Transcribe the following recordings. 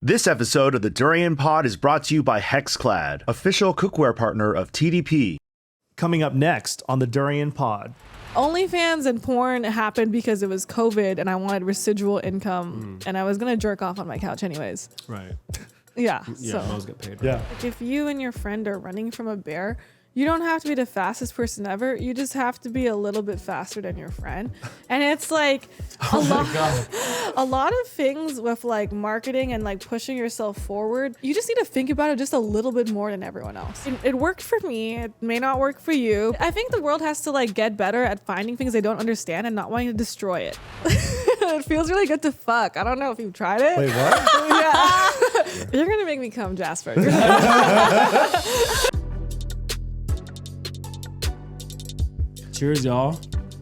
This episode of the Durian Pod is brought to you by Hexclad, official cookware partner of TDP. Coming up next on the Durian Pod. OnlyFans and porn happened because it was COVID and I wanted residual income and I was going to jerk off on my couch anyways. Right. Yeah. Yeah, So most get paid. Right? Yeah. like if you and your friend are running from a bear, you don't have to be the fastest person ever. You just have to be a little bit faster than your friend. And it's like a lot of things with like marketing and like pushing yourself forward. You just need to think about it just a little bit more than everyone else. It worked for me. It may not work for you. I think the world has to like get better at finding things they don't understand and not wanting to destroy it. It feels really good to fuck. I don't know if you've tried it. Wait, what? Yeah. You're going to make me come, Jasper. Cheers, y'all.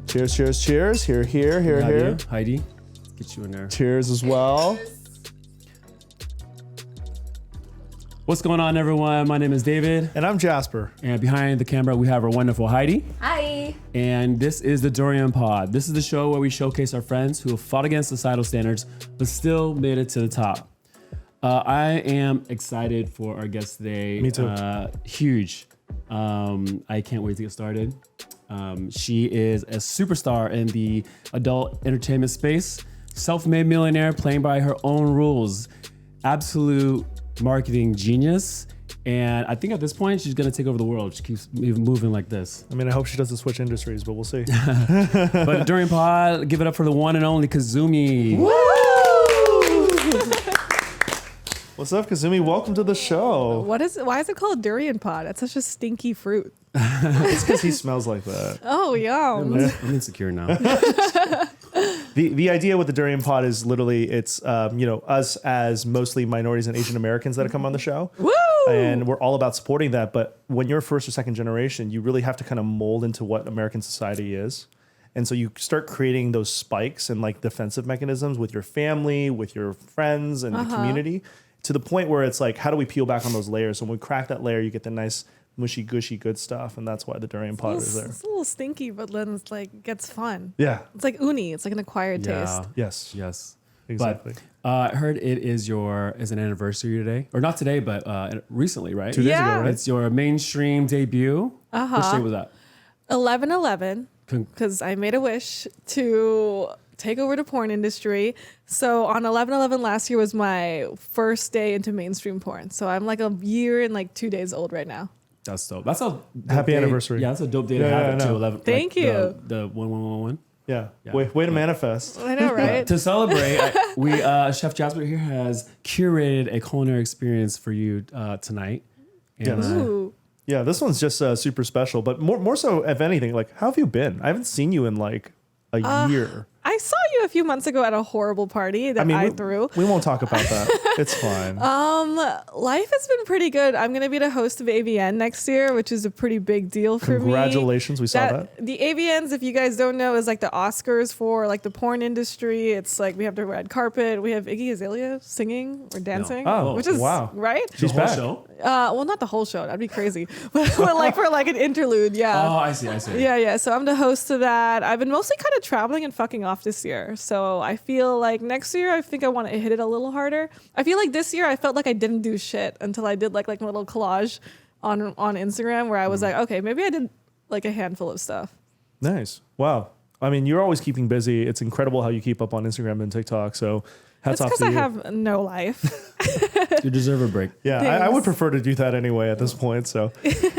Cheers, cheers, cheers. Here, here, here, Have here. you? Heidi, get you in there. Cheers as well. What's going on, everyone? My name is David, And I'm Jasper. and behind the camera we have our wonderful Heidi. Hi. And this is the Durian Pod. This is the show where we showcase our friends who have fought against societal standards but still made it to the top. I am excited for our guest today. Me too. Huge. I can't wait to get started. She is a superstar in the adult entertainment space, self-made millionaire playing by her own rules, absolute marketing genius. And I think at this point, she's gonna take over the world. She keeps moving like this. I mean, I hope she doesn't switch industries, but we'll see. But during pod, give it up for the one and only Kazumi. What's up, Kazumi? Welcome to the show. Why is it called durian pod? That's such a stinky fruit. It's because he smells like that. Oh, yum. I'm insecure now. The idea with the Durian Pod is literally it's us as mostly minorities and Asian Americans that have come on the show. Woo! And we're all about supporting that. But when you're first or second generation, you really have to kind of mold into what American society is. And so you start creating those spikes and like defensive mechanisms with your family, with your friends and the community, to the point where it's like, how do we peel back on those layers? When we crack that layer, you get the nice mushy gushy good stuff. And that's why the Durian Pod is there. It's a little stinky, but then it's like gets fun. Yeah. It's like uni. It's like an acquired taste. Yes. Yes. Exactly. But I heard it is an anniversary today, or not today, but recently, right? 2 days ago, Yeah. right? It's your mainstream debut. Which day was that? 11/11, because I made a wish to take over the porn industry. So on 11/11 last year was my first day into mainstream porn. So I'm like a year and like 2 days old right now. That's dope. That's a dope Happy day. anniversary. Yeah, that's a dope day to Yeah, have yeah, it I too. know. 11. Thank you. The 1111. Yeah. Yeah. Way to manifest. I know, right? To celebrate, Chef Jasper here has curated a culinary experience for you tonight. And, Yes. Ooh. Yeah, this one's just super special, but more so, if anything, like, how have you been? I haven't seen you in like a year. I saw you a few months ago at a horrible party that I threw. We won't talk about that. It's fine. Life has been pretty good. I'm going to be the host of AVN next year, which is a pretty big deal for me. Congratulations, we saw that. The AVNs, if you guys don't know, is like the Oscars for like the porn industry. It's like we have the red carpet. We have Iggy Azalea singing or dancing, Oh, which is wow. right. She's the whole back. show? Well, not the whole show. That'd be crazy. but like for like an interlude, yeah. Oh, I see. Yeah. So I'm the host of that. I've been mostly kind of traveling and fucking off this year. So I feel like next year, I think I want to hit it a little harder. I feel like this year, I felt like I didn't do shit until I did like a little collage on Instagram where I was like, okay, maybe I did like a handful of stuff. Nice. Wow. I mean, you're always keeping busy. It's incredible how you keep up on Instagram and TikTok. So hats It's off because to I you. have no life. You deserve a break. Yeah, I would prefer to do that anyway at this point. So,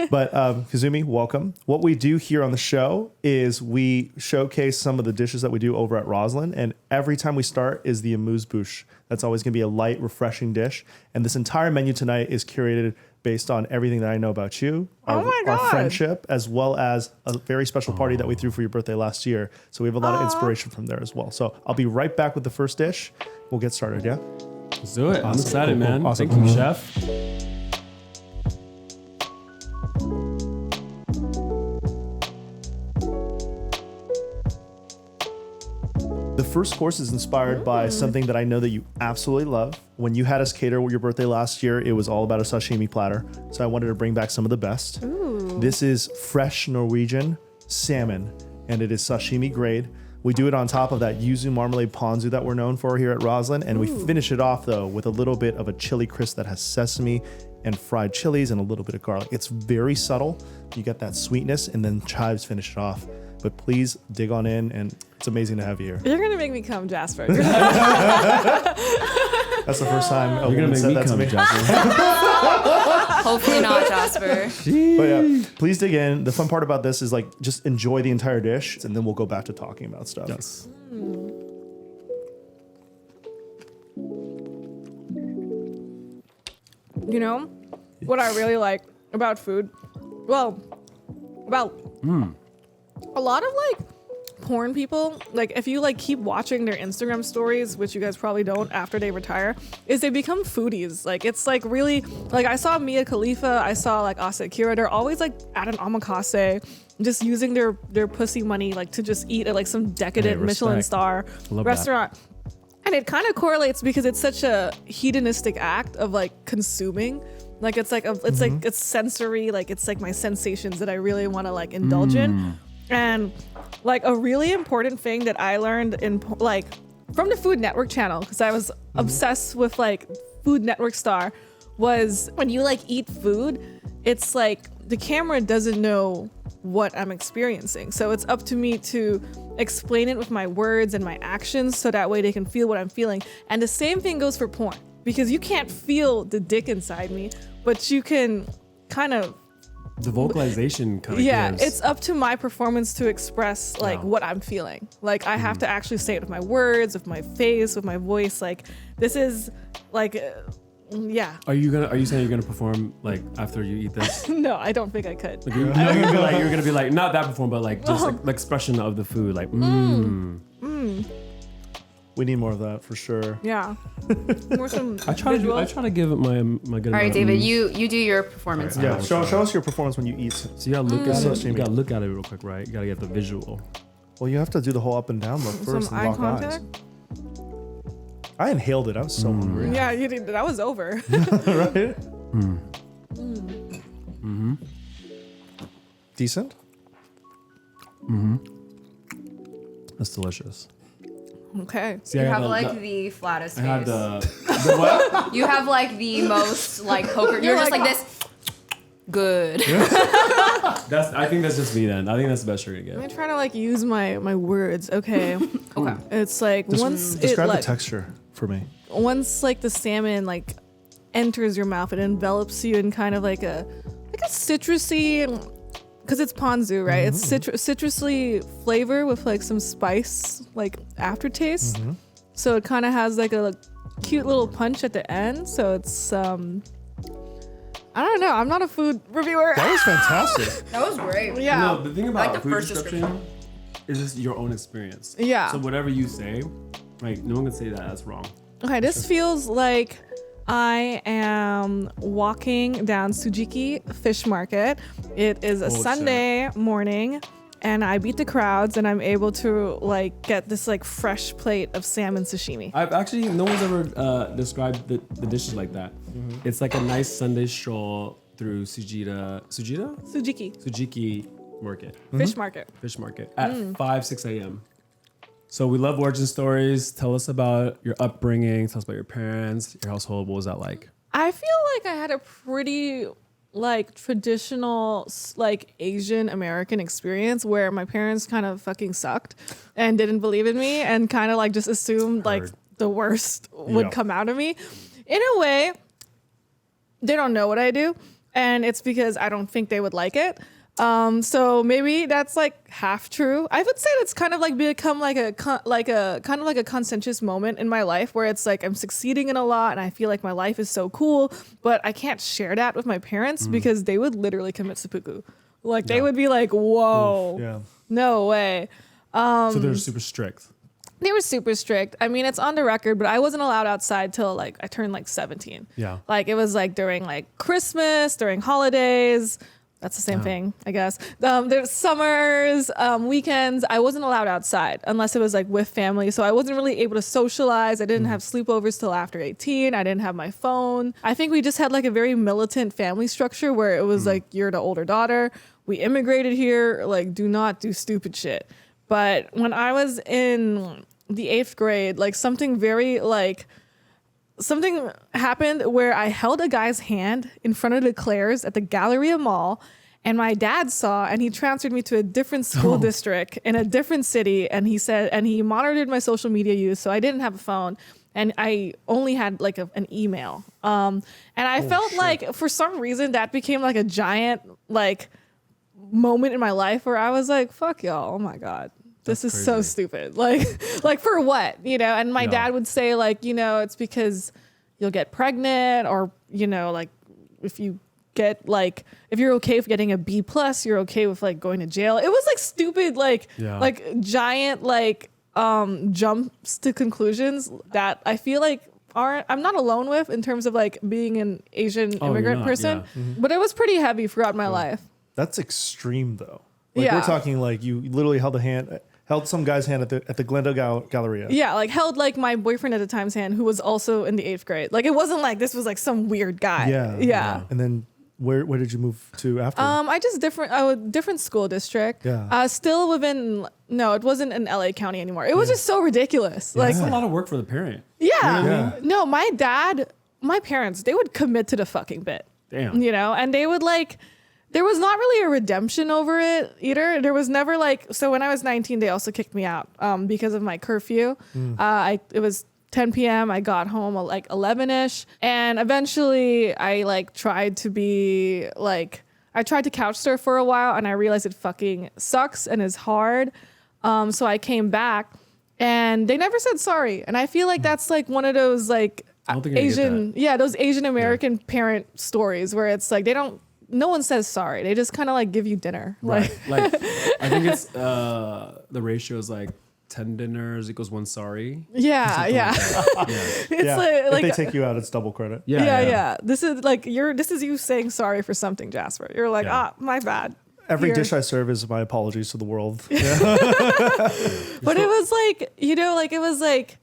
but Kazumi, welcome. What we do here on the show is we showcase some of the dishes that we do over at Roslyn, and every time we start is the AMUSE bouche. That's always going to be a light, refreshing dish. And this entire menu tonight is curated based on everything that I know about you, Oh my our God. friendship, as well as a very special party that we threw for your birthday last year. So we have a lot of inspiration from there as well. So I'll be right back with the first dish. We'll get started. Yeah. Let's do it. I'm Awesome. excited, Cool, cool. man. Awesome. Thank you, Chef. The first course is inspired by something that I know that you absolutely love. When you had us cater your birthday last year, it was all about a sashimi platter. So I wanted to bring back some of the best. This is fresh Norwegian salmon, and it is sashimi grade We do it on top of that yuzu marmalade ponzu that we're known for here at Roslyn. And we finish it off, though, with a little bit of a chili crisp that has sesame and fried chilies and a little bit of garlic. It's very subtle. You get that sweetness, and then chives finish it off. But please dig on in, and it's amazing to have you here. You're going to make me come, Jasper. That's the first time a You're woman gonna make said me that to come, me. Jasper. Hopefully not, Jasper. But yeah, please dig in. The fun part about this is like just enjoy the entire dish, and then we'll go back to talking about stuff. Yes. You know what I really like about food? Well, a lot of like porn people, like if you like keep watching their Instagram stories, which you guys probably don't after they retire, is they become foodies. Like it's like really, like I saw Mia Khalifa, I saw like Asa Ikura, they're always like at an omakase, just using their pussy money like to just eat at like some decadent Michelin respect. star Love restaurant. And it kind of correlates because it's such a hedonistic act of like consuming. Like it's like it's like it's sensory, like it's like my sensations that I really want to like indulge in. And like a really important thing that I learned in like from the Food Network channel, because I was obsessed with like Food Network star, was when you like eat food, it's like the camera doesn't know what I'm experiencing. So it's up to me to explain it with my words and my actions so that way they can feel what I'm feeling. And the same thing goes for porn, because you can't feel the dick inside me, but you can kind of The vocalization kind of gives. it's up to my performance to express like what I'm feeling. Like I have to actually say it with my words, with my face, with my voice. Like this is like Are you saying you're gonna perform like after you eat this? No, I don't think I could. Like, you're gonna be like not that perform, but like just like the expression of the food, like We need more of that for sure. Yeah. More some I try to give it my good. All right, David, you do your performance. All right. Yeah, show us your performance when you eat. So you gotta look at it. Sashimi. You gotta look at it real quick, right? You gotta get the visual. Well, you have to do the whole up and down look first some and eye lock contact. eyes. I inhaled it. I was so hungry. Yeah, you did. That was over. Right? Decent? That's delicious. Okay. See, You I have had like the flattest I had face. the what? You have like the most like poker. You're just like this. Good. I think that's just me then. I think that's the best you're gonna I'm get. gonna try to like use my words. Okay. Okay. It's like once it Describe the like texture for me. once like the salmon like enters your mouth, it envelops you in kind of like a citrusy, because it's ponzu, right? It's citrusy flavor with like some spice like aftertaste. So it kind of has like a cute little punch at the end. So it's I don't know. I'm not a food reviewer. That was fantastic. That was great. Yeah. No, the thing about like the food first description is just your own experience. Yeah. So whatever you say, like no one can say that that's wrong. Okay, this feels like I am walking down Tsujiki Fish Market. It is a Sunday morning, and I beat the crowds, and I'm able to like get this like fresh plate of salmon sashimi. I've actually no one's ever described the dishes like that. It's like a nice Sunday stroll through Tsujiki Market. Fish market. Fish market at 6 a.m. So we love origin stories. Tell us about your upbringing. Tell us about your parents, your household. What was that like? I feel like I had a pretty like traditional like Asian American experience where my parents kind of fucking sucked and didn't believe in me and kind of like just assumed like the worst would come out of me. In a way, they don't know what I do, and it's because I don't think they would like it. So maybe that's like half true. I would say it's kind of like become like a kind of like a conscientious moment in my life where it's like I'm succeeding in a lot and I feel like my life is so cool, but I can't share that with my parents because they would literally commit seppuku. Like they would be like, "Whoa, Yeah. no way." So they're super strict. They were super strict. I mean, it's on the record, but I wasn't allowed outside till like I turned like 17. Yeah. Like it was like during like Christmas, during holidays. That's the same thing, I guess. There's summers, weekends. I wasn't allowed outside unless it was like with family. So I wasn't really able to socialize. I didn't have sleepovers till after 18. I didn't have my phone. I think we just had like a very militant family structure where it was like, you're the older daughter. We immigrated here. Like, do not do stupid shit. But when I was in the 8th grade, like something happened where I held a guy's hand in front of the Claire's at the Galleria Mall, and my dad saw, and he transferred me to a different school district in a different city. And he monitored my social media use. So I didn't have a phone, and I only had like an email. And I felt like for some reason that became like a giant like moment in my life where I was like, fuck y'all. Oh my God. This is so stupid. Like for what, and my dad would say like, it's because you'll get pregnant, or, like if you get like, if you're okay with getting a B+, you're okay with like going to jail. It was like stupid, like giant, like, jumps to conclusions that I feel like I'm not alone with in terms of like being an Asian immigrant person, but it was pretty heavy throughout my life. That's extreme though. Like we're talking like you literally held some guy's hand at the Glendale Galleria. Yeah, like held like my boyfriend at the time's hand, who was also in the 8th grade. Like it wasn't like this was like some weird guy. Yeah. And then where did you move to after? I just different school district. Yeah. Still within. No, it wasn't in LA County anymore. It was just so ridiculous. Yeah. Like That's a lot of work for the parent. Yeah. No, my parents, they would commit to the fucking bit. Damn. And they would like. There was not really a redemption over it either. There was never like, so when I was 19, they also kicked me out because of my curfew. It was 10 p.m. I got home at like 11ish. And eventually I like tried to couch surf for a while, and I realized it fucking sucks and is hard. So I came back, and they never said sorry. And I feel like that's like one of those like those Asian American parent stories where it's like no one says sorry. They just kind of like give you dinner. Right. Like I think it's the ratio is like 10 dinners equals 1 sorry. Yeah. It's like if they take you out, it's double credit. Yeah. This is you saying sorry for something, Jasper. You're like, my bad. Every dish I serve is my apologies to the world. But it was like, it was like,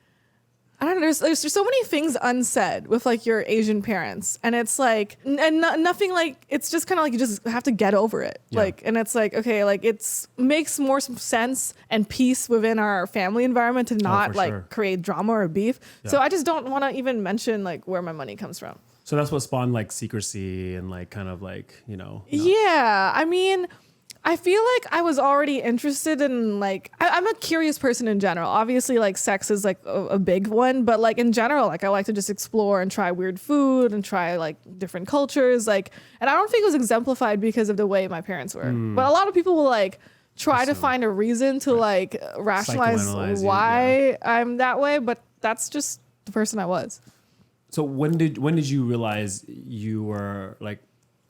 I don't know. There's so many things unsaid with like your Asian parents, and it's like, nothing like, it's just kind of like you just have to get over it. Yeah. Like, and it's like, okay, like makes more sense and peace within our family environment to not create drama or beef. Yeah. So I just don't want to even mention like where my money comes from. So that's what spawned like secrecy and like kind of like, Yeah. I mean, I feel like I was already interested in like, I'm a curious person in general. Obviously like sex is like a big one, but like in general, like I like to just explore and try weird food and try like different cultures. Like, and I don't think it was exemplified because of the way my parents were, but a lot of people will like try to find a reason to like rationalize why I'm that way. But that's just the person I was. So when did you realize you were like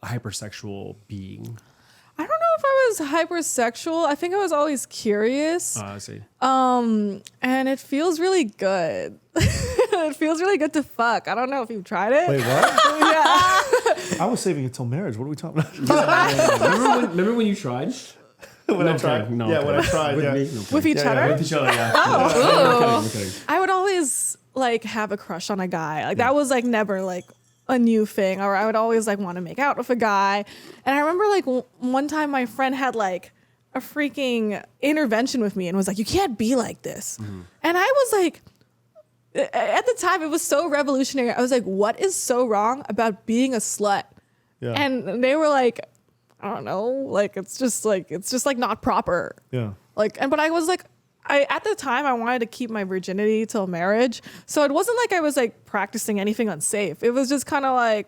a hypersexual being? I don't know if I was hypersexual. I think I was always curious. I see. And it feels really good. It feels really good to fuck. I don't know if you've tried it. Wait, what? Yeah. I was saving it till marriage. What are we talking about? Remember when you tried? When I tried. When I tried. With me? With each other? With each other, yeah. Oh. I'm kidding. I would always like have a crush on a guy. Like that was like never like a new thing, or I would always like want to make out with a guy. And I remember like one time my friend had like a freaking intervention with me and was like, you can't be like this. And I was like, at the time it was so revolutionary. I was like, what is so wrong about being a slut? Yeah. And they were like, I don't know, like it's just like not proper. Yeah. Like, but I was like, at the time I wanted to keep my virginity till marriage. So it wasn't like I was like practicing anything unsafe. It was just kind of like,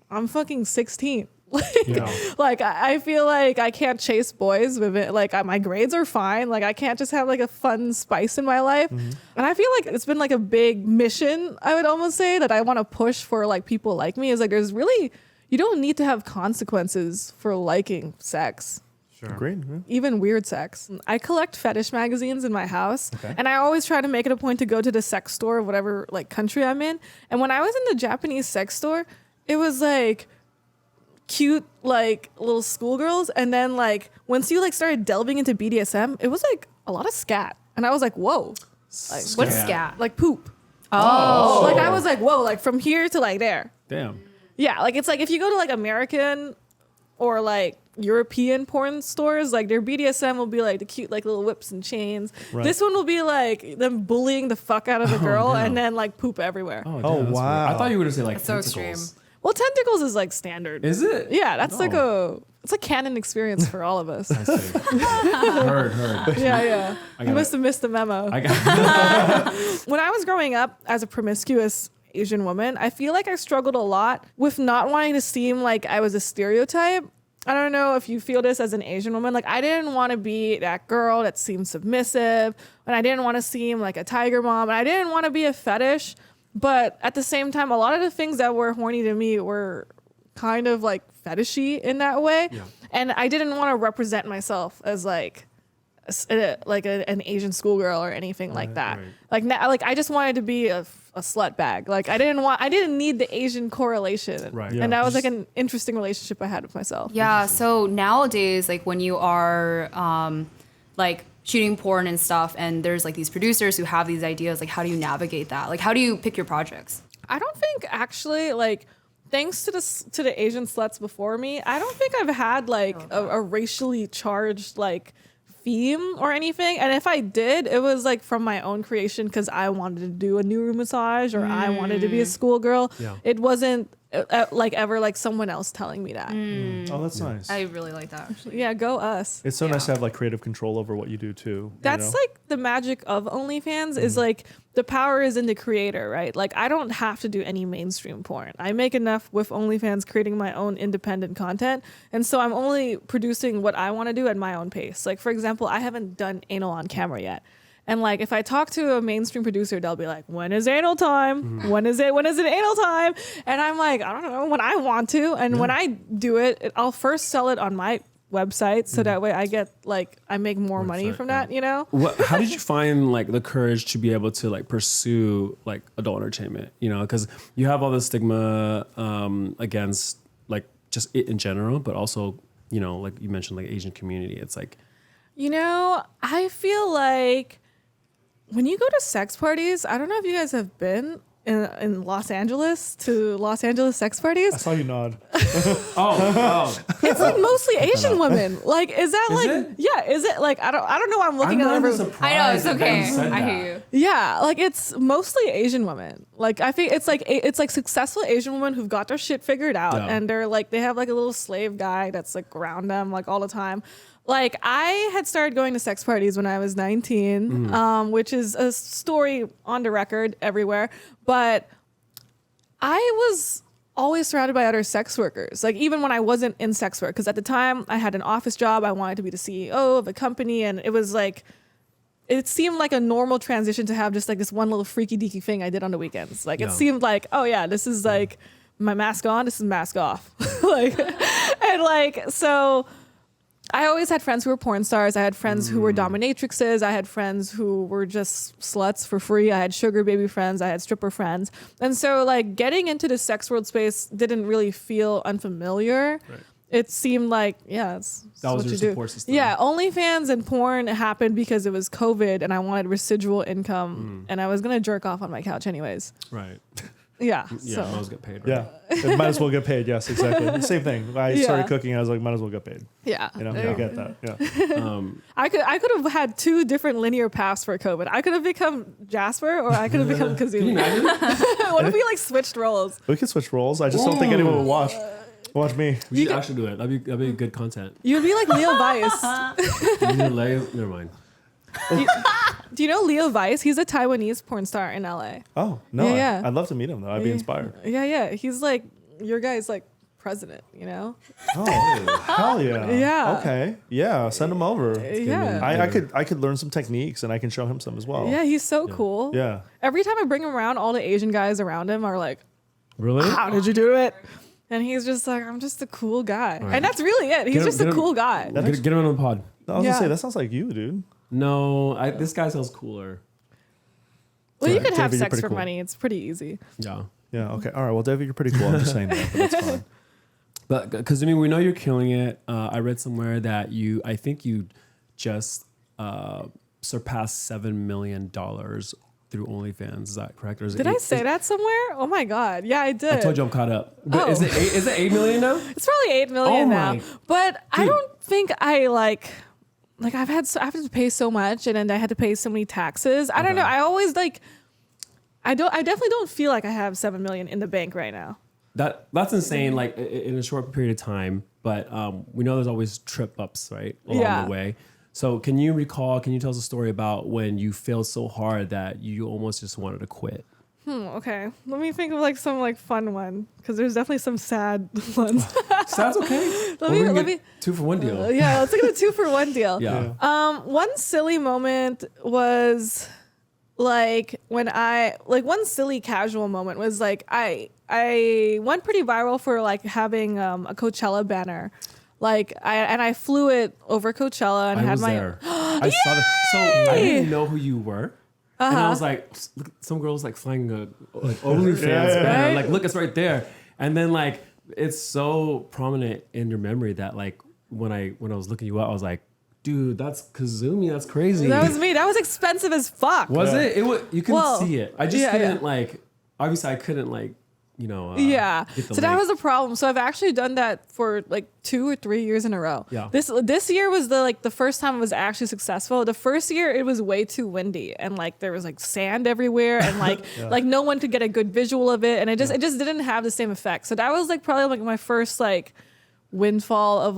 I'm fucking 16. Like I feel like I can't chase boys with it. Like my grades are fine. Like I can't just have like a fun spice in my life. And I feel like it's been like a big mission, I would almost say, that I want to push for like people like me, is like you don't need to have consequences for liking sex. Sure. Great. Yeah. Even weird sex. I collect fetish magazines in my house, and I always try to make it a point to go to the sex store of whatever like country I'm in. And when I was in the Japanese sex store, it was like cute like little schoolgirls, and then like once you like started delving into BDSM, it was like a lot of scat, and I was like, whoa, like, What's scat? like poop. Oh, Like I was like, whoa, like from here to like there. Damn. Yeah, like it's like if you go to like American or like European porn stores, like their BDSM will be like the cute like little whips and chains. Right. This one will be like them bullying the fuck out of the girl damn. and then like poop everywhere. Oh, Oh, damn, that's wow. weird. I thought you were gonna say like That's so tentacles. extreme. Well, tentacles is like standard. Is it? Yeah, that's like Oh. it's a canon experience for all of us. I see. heard. Yeah. I You got must have missed the memo. I got When I was growing up as a promiscuous Asian woman, I feel like I struggled a lot with not wanting to seem like I was a stereotype. I don't know if you feel this as an Asian woman. Like, I didn't want to be that girl that seemed submissive, and I didn't want to seem like a tiger mom, and I didn't want to be a fetish. But at the same time, a lot of the things that were horny to me were kind of like fetishy in that way. Yeah. And I didn't want to represent myself as like an Asian schoolgirl or anything like that. right. Like now, like I just wanted to be a slut bag. Like I didn't need the Asian correlation. Right. Yeah. And that was like an interesting relationship I had with myself. Yeah. So nowadays, like when you are like shooting porn and stuff, and there's like these producers who have these ideas, like how do you navigate that? Like how do you pick your projects? I don't think actually like thanks to the Asian sluts before me, I don't think I've had like a racially charged like theme or anything. And if I did, it was like from my own creation because I wanted to do a new room massage or I wanted to be a schoolgirl. Yeah. It wasn't like ever like someone else telling me that. Oh, that's nice. I really like that. Actually. Yeah, go us. It's so nice to have like creative control over what you do too. That's like the magic of OnlyFans is like the power is in the creator, right? Like I don't have to do any mainstream porn. I make enough with OnlyFans creating my own independent content. And so I'm only producing what I want to do at my own pace. Like for example, I haven't done anal on camera yet. And like if I talk to a mainstream producer, they'll be like, when is anal time? When is it anal time? And I'm like, I don't know, when I want to. And when I do it, I'll first sell it on my website so that way I make more money from that, you know? How did you find like the courage to be able to like pursue like adult entertainment? You know, because you have all the stigma against like just it in general, but also, you know, like you mentioned, like Asian community. It's like, You know, I feel like when you go to sex parties, I don't know if you guys have been in Los Angeles to Los Angeles sex I parties. saw you nod. It's like mostly Asian women. Like, is that like, it? yeah, is it like, I don't know. I'm looking at everyone. I know it's okay. I hear you. Yeah, like it's mostly Asian women. Like I think it's like successful Asian women who've got their shit figured out, Yeah. and they're like they have like a little slave guy that's like around them like all the time. Like I had started going to sex parties when I was 19, which is a story on the record everywhere. But I was always surrounded by other sex workers. Like even when I wasn't in sex work, because at the time I had an office job, I wanted to be the CEO of a company, and it was like. It seemed like a normal transition to have just like this one little freaky deaky thing I did on the weekends. Like Yeah. it seemed like, oh yeah, this is like my mask on, this is mask off. Like, and like, so I always had friends who were porn stars. I had friends who were dominatrixes. I had friends who were just sluts for free. I had sugar baby friends. I had stripper friends. And so like getting into the sex world space didn't really feel unfamiliar. Right. It seemed like, yeah, it's That was what your you do. support system. Yeah, OnlyFans and porn happened because it was COVID and I wanted residual income and I was going to jerk off on my couch anyways. right. Yeah. Yeah, so. I was get paid. Right? Yeah, it might as well get paid. Yes, exactly. Same thing. I Yeah. started cooking. I was like, might as well get paid. Yeah. You know, there I you go. get that. Yeah. I could have had two different linear paths for COVID. I could have become Jasper or I could have become Kazumi. What if we like switched roles? We could switch roles. I just don't think anyone would watch. Watch me. We should actually do it. That'd be good content. You'd be like Leo Weiss. Never mind. Do you know Leo Weiss? He's a Taiwanese porn star in LA. Oh no, Yeah. I'd love to meet him though. I'd be inspired. Yeah. He's like your guy's like president, you know? Oh hell yeah. Yeah. Okay. Yeah. Send him over. Yeah. I could learn some techniques and I can show him some as well. Yeah, he's so cool. Yeah. Every time I bring him around, all the Asian guys around him are like, Really? how did you do it? And he's just like, I'm just a cool guy. And that's really it. He's Get him- just get a him- cool guy. Get him on the pod. I was Yeah. gonna say that sounds like you, dude. No, this guy sounds cooler. Well, you Sorry, could have David, you're sex pretty for cool. money. It's pretty easy. Yeah. Yeah. Okay. All right. Well, David, you're pretty cool. I'm just saying that, but that's fine. But Kazumi, we know you're killing it. I read somewhere that I think you just surpassed $7 million through OnlyFans. Is that correct? Or is it Did I say that somewhere? Oh my God. Yeah, I did. I told you I'm caught up. But Oh. is it 8 million now? It's probably 8 million Oh now. my- But I Dude. don't think I like I have to pay so much, and then I had to pay so many taxes. I don't know. I always I definitely don't feel like I have 7 million in the bank right now. That's insane. Like in a short period of time, but we know there's always trip ups, right, along Yeah. the way. So can you tell us a story about when you failed so hard that you almost just wanted to quit? Okay. Let me think of some fun one, because there's definitely some sad ones. Sounds okay. Let me 2-for-1 deal. yeah, let's look at a 2-for-1 deal. Yeah. One silly moment was when one silly casual moment was I went pretty viral for having a Coachella banner. I flew it over Coachella and I had was my there. I saw that. So I didn't know who you were. And I was like, look, some girls flying a OnlyFans banner. Right? Look, it's right there. And then it's so prominent in your memory that when I was looking you up, I was like, dude, that's Kazumi. That's crazy. That was me. That was expensive as fuck. Was it? It was. You couldn't see it. I just couldn't obviously I couldn't Yeah. get the So that link. was a problem. So I've actually done that for 2 or 3 years in a row. Yeah. This year was the first time it was actually successful. The first year it was way too windy, and there was sand everywhere, and no one could get a good visual of it, and it just didn't have the same effect. So that was probably my first windfall of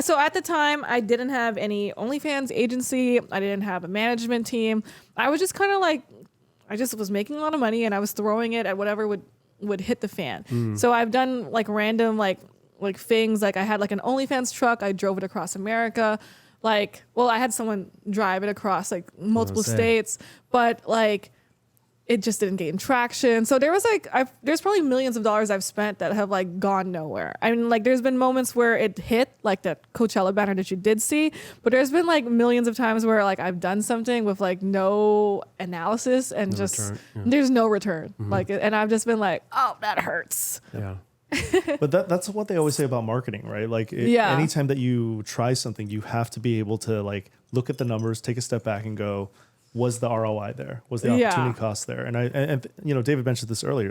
so at the time I didn't have any OnlyFans agency. I didn't have a management team. I was just kind of I just was making a lot of money, and I was throwing it at whatever would hit the fan. So I've done random things. I had an OnlyFans truck. I drove it across America. I had someone drive it across multiple states, but it just didn't gain traction. So there was there's probably millions of dollars I've spent that have gone nowhere. I mean, there's been moments where it hit, that Coachella banner that you did see, but there's been millions of times where I've done something with no analysis and there's no return. And I've just been oh, that hurts. Yeah. But that's what they always say about marketing, right? Anytime that you try something, you have to be able to look at the numbers, take a step back and go, was the ROI there? Was the opportunity cost there? And David mentioned this earlier,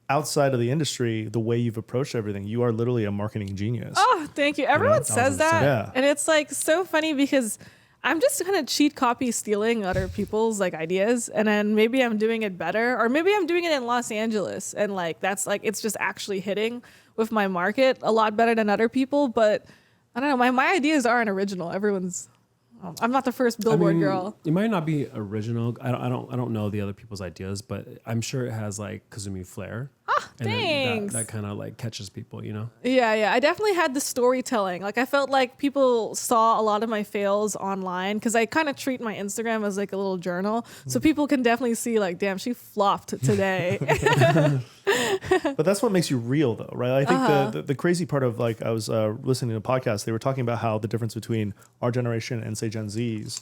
outside of the industry, the way you've approached everything, you are literally a marketing genius. Oh, thank you. Everyone says that. Yeah. And it's so funny because I'm just kind of cheat copy stealing other people's ideas, and then maybe I'm doing it better, or maybe I'm doing it in Los Angeles, and that's it's just actually hitting with my market a lot better than other people. But I don't know, my ideas aren't original. I'm not the first Billboard girl. It might not be original. I don't know the other people's ideas, but I'm sure it has Kazumi flair. And Thanks. that kind of catches people, Yeah. I definitely had the storytelling. I felt people saw a lot of my fails online, because I kind of treat my Instagram as a little journal. So people can definitely see damn, she flopped today. But that's what makes you real, though, right? I think the crazy part of I was listening to a podcast, they were talking about how the difference between our generation and say Gen Z's,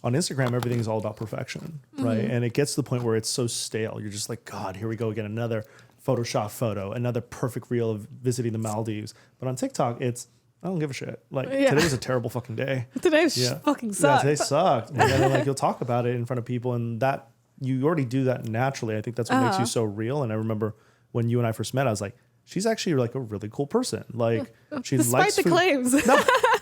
on Instagram, everything is all about perfection, right? And it gets to the point where it's so stale. You're just God, here we go again, another Photoshop photo, another perfect reel of visiting the Maldives. But on TikTok, it's, I don't give a shit. Today was a terrible fucking day. Today fucking sucked. Yeah, today sucked. And then you'll talk about it in front of people, and that you already do that naturally. I think that's what makes you so real. And I remember when you and I first met, I was she's actually a really cool person. She Despite likes the food. claims.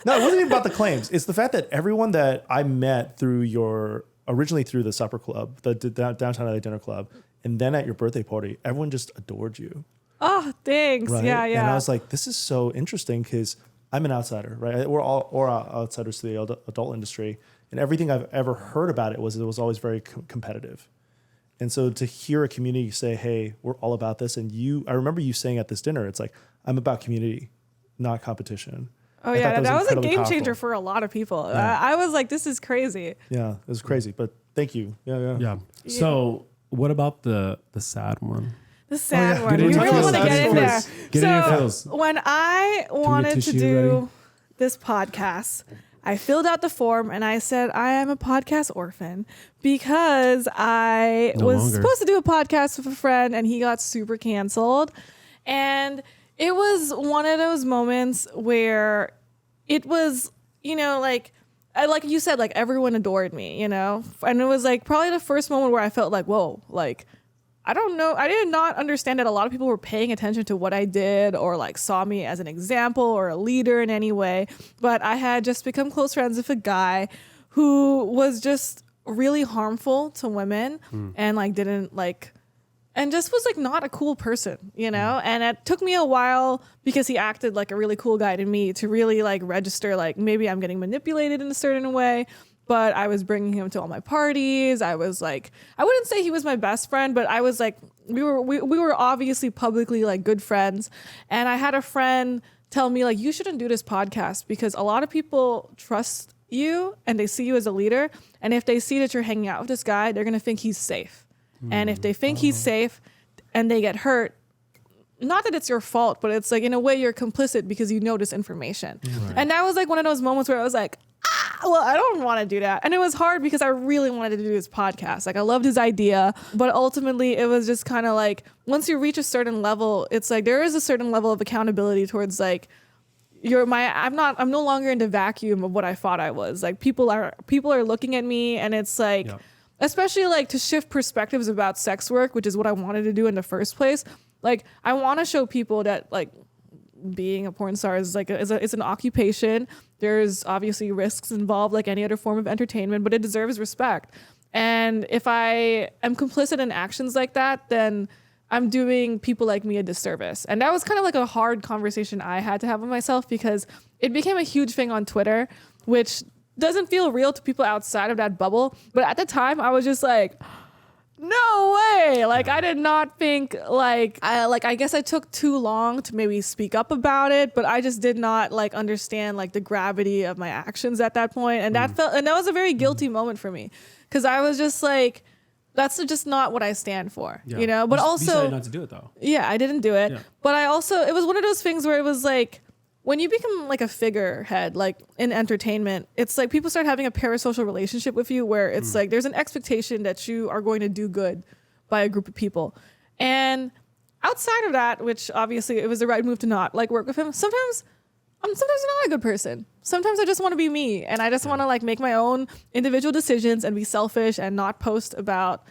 No, it wasn't even about the claims. It's the fact that everyone that I met originally through the supper club, the downtown LA dinner club, and then at your birthday party, everyone just adored you. Oh, thanks. Right? Yeah. And I was this is so interesting because I'm an outsider, right? We're all outsiders to the adult industry, and everything I've ever heard about it was always very competitive. And so to hear a community say, "Hey, we're all about this," and I remember you saying at this dinner, it's I'm about community, not competition. Oh yeah, that was a incredibly game changer powerful. for a lot of people. Yeah. I was this is crazy. Yeah, it was crazy, but thank you. Yeah. So what about the sad one? The sad one. Get We into really feels. want to get in there. Get in your feels. When I wanted to tissue do ready? this podcast, I filled out the form and I said I am a podcast orphan because I was longer. supposed to do a podcast with a friend and he got super canceled. And it was one of those moments where it was, like you said, like everyone adored me, you know? And it was like probably the first moment where I felt like, whoa, like, I don't know. I did not understand that a lot of people were paying attention to what I did or like saw me as an example or a leader in any way. But I had just become close friends with a guy who was just really harmful to women and like didn't like, and just was like not a cool person, you know? And it took me a while because he acted like a really cool guy to me to really like register like maybe I'm getting manipulated in a certain way. But I was bringing him to all my parties. I was like, I wouldn't say he was my best friend, but I was like, we were obviously publicly like good friends. And I had a friend tell me like, you shouldn't do this podcast because a lot of people trust you and they see you as a leader. And if they see that you're hanging out with this guy, they're going to think he's safe. And if they think he's safe and they get hurt, not that it's your fault, but it's like in a way you're complicit because you know this information. Right. And that was like one of those moments where I was like, well, I don't want to do that. And it was hard because I really wanted to do this podcast. Like I loved his idea, but ultimately it was just kind of like, once you reach a certain level, it's like, there is a certain level of accountability towards like, I'm no longer in the vacuum of what I thought I was. Like people are looking at me and it's like, especially like to shift perspectives about sex work, which is what I wanted to do in the first place. Like I want to show people that like being a porn star is like it's an occupation. There's obviously risks involved like any other form of entertainment, but it deserves respect. And if I am complicit in actions like that, then I'm doing people like me a disservice. And that was kind of like a hard conversation I had to have with myself because it became a huge thing on Twitter, which doesn't feel real to people outside of that bubble. But at the time I was just like, no way. Like I did not think I guess I took too long to maybe speak up about it, but I just did not like understand like the gravity of my actions at that point. And that was a very guilty moment for me. Cause I was just like, that's just not what I stand for, you know, but also you decided not to do it though. Yeah, I didn't do it. Yeah. But it was one of those things where it was like, when you become like a figurehead, like in entertainment, it's like people start having a parasocial relationship with you where it's like there's an expectation that you are going to do good by a group of people. And outside of that, which obviously it was the right move to not like work with him, sometimes I'm not a good person. Sometimes I just want to be me and I just want to like make my own individual decisions and be selfish and not post about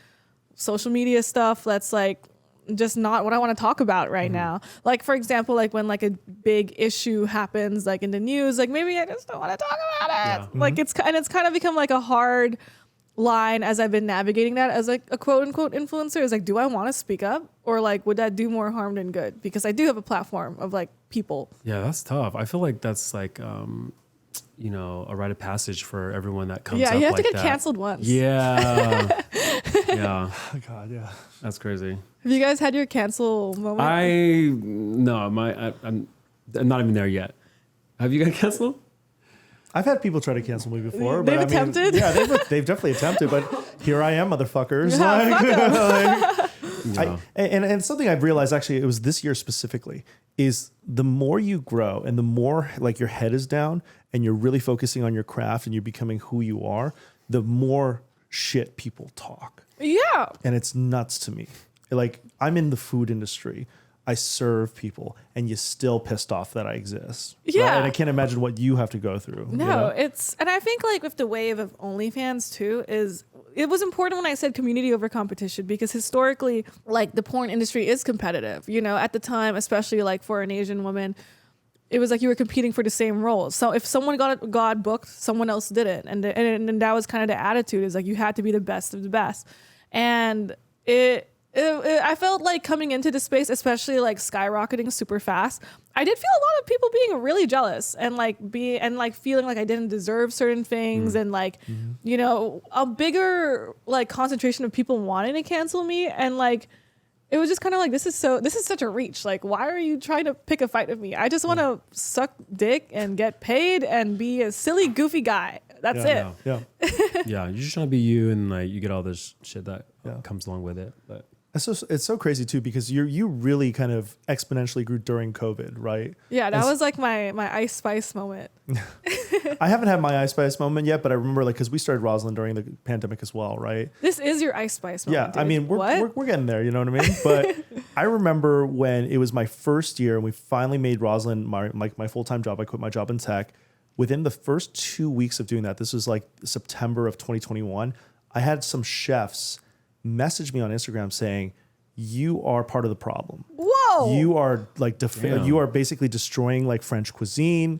social media stuff that's like just not what I want to talk about right now. Like for example, like when like a big issue happens like in the news, like maybe I just don't want to talk about it. Like it's kind of become like a hard line as I've been navigating that as like a quote unquote influencer is like, do I want to speak up or like would that do more harm than good? Because I do have a platform of like people. Yeah, that's tough. I feel like that's like you know, a rite of passage for everyone that comes up like that. Yeah, you have to get canceled once. Yeah. Yeah. Oh God, yeah. That's crazy. Have you guys had your cancel moment? I'm not even there yet. Have you got canceled? I've had people try to cancel me before. They've but attempted? Yeah, they've definitely attempted, but here I am, motherfuckers. And something I've realized, actually, it was this year specifically, is the more you grow and the more like your head is down and you're really focusing on your craft and you're becoming who you are, the more shit people talk. Yeah. And it's nuts to me. Like, I'm in the food industry. I serve people and you're still pissed off that I exist. Yeah. Right? And I can't imagine what you have to go through. No, you know? and I think like with the wave of OnlyFans too it was important when I said community over competition because historically like the porn industry is competitive, you know, at the time, especially like for an Asian woman, it was like you were competing for the same roles. So if someone got booked, someone else didn't. And that was kind of the attitude is like you had to be the best of the best. And I felt like coming into the space, especially like skyrocketing super fast, I did feel a lot of people being really jealous and feeling like I didn't deserve certain things and like, you know, a bigger like concentration of people wanting to cancel me. And like, it was just kind of like, this is such a reach. Like, why are you trying to pick a fight with me? I just want to suck dick and get paid and be a silly, goofy guy. That's it. Yeah. Yeah. You're just trying to be you and like, you get all this shit that comes along with it. But It's so crazy too because you really kind of exponentially grew during COVID, right? Yeah, that was like my Ice Spice moment. I haven't had my Ice Spice moment yet, but I remember like because we started Rosalind during the pandemic as well, right? This is your Ice Spice moment. Yeah, dude. I mean we're getting there, you know what I mean? But I remember when it was my first year and we finally made Rosalind my full-time job. I quit my job in tech. Within the first 2 weeks of doing that, this was like September of 2021, I had some chefs message me on Instagram saying, you are part of the problem. Whoa. You are like, you are basically destroying like French cuisine.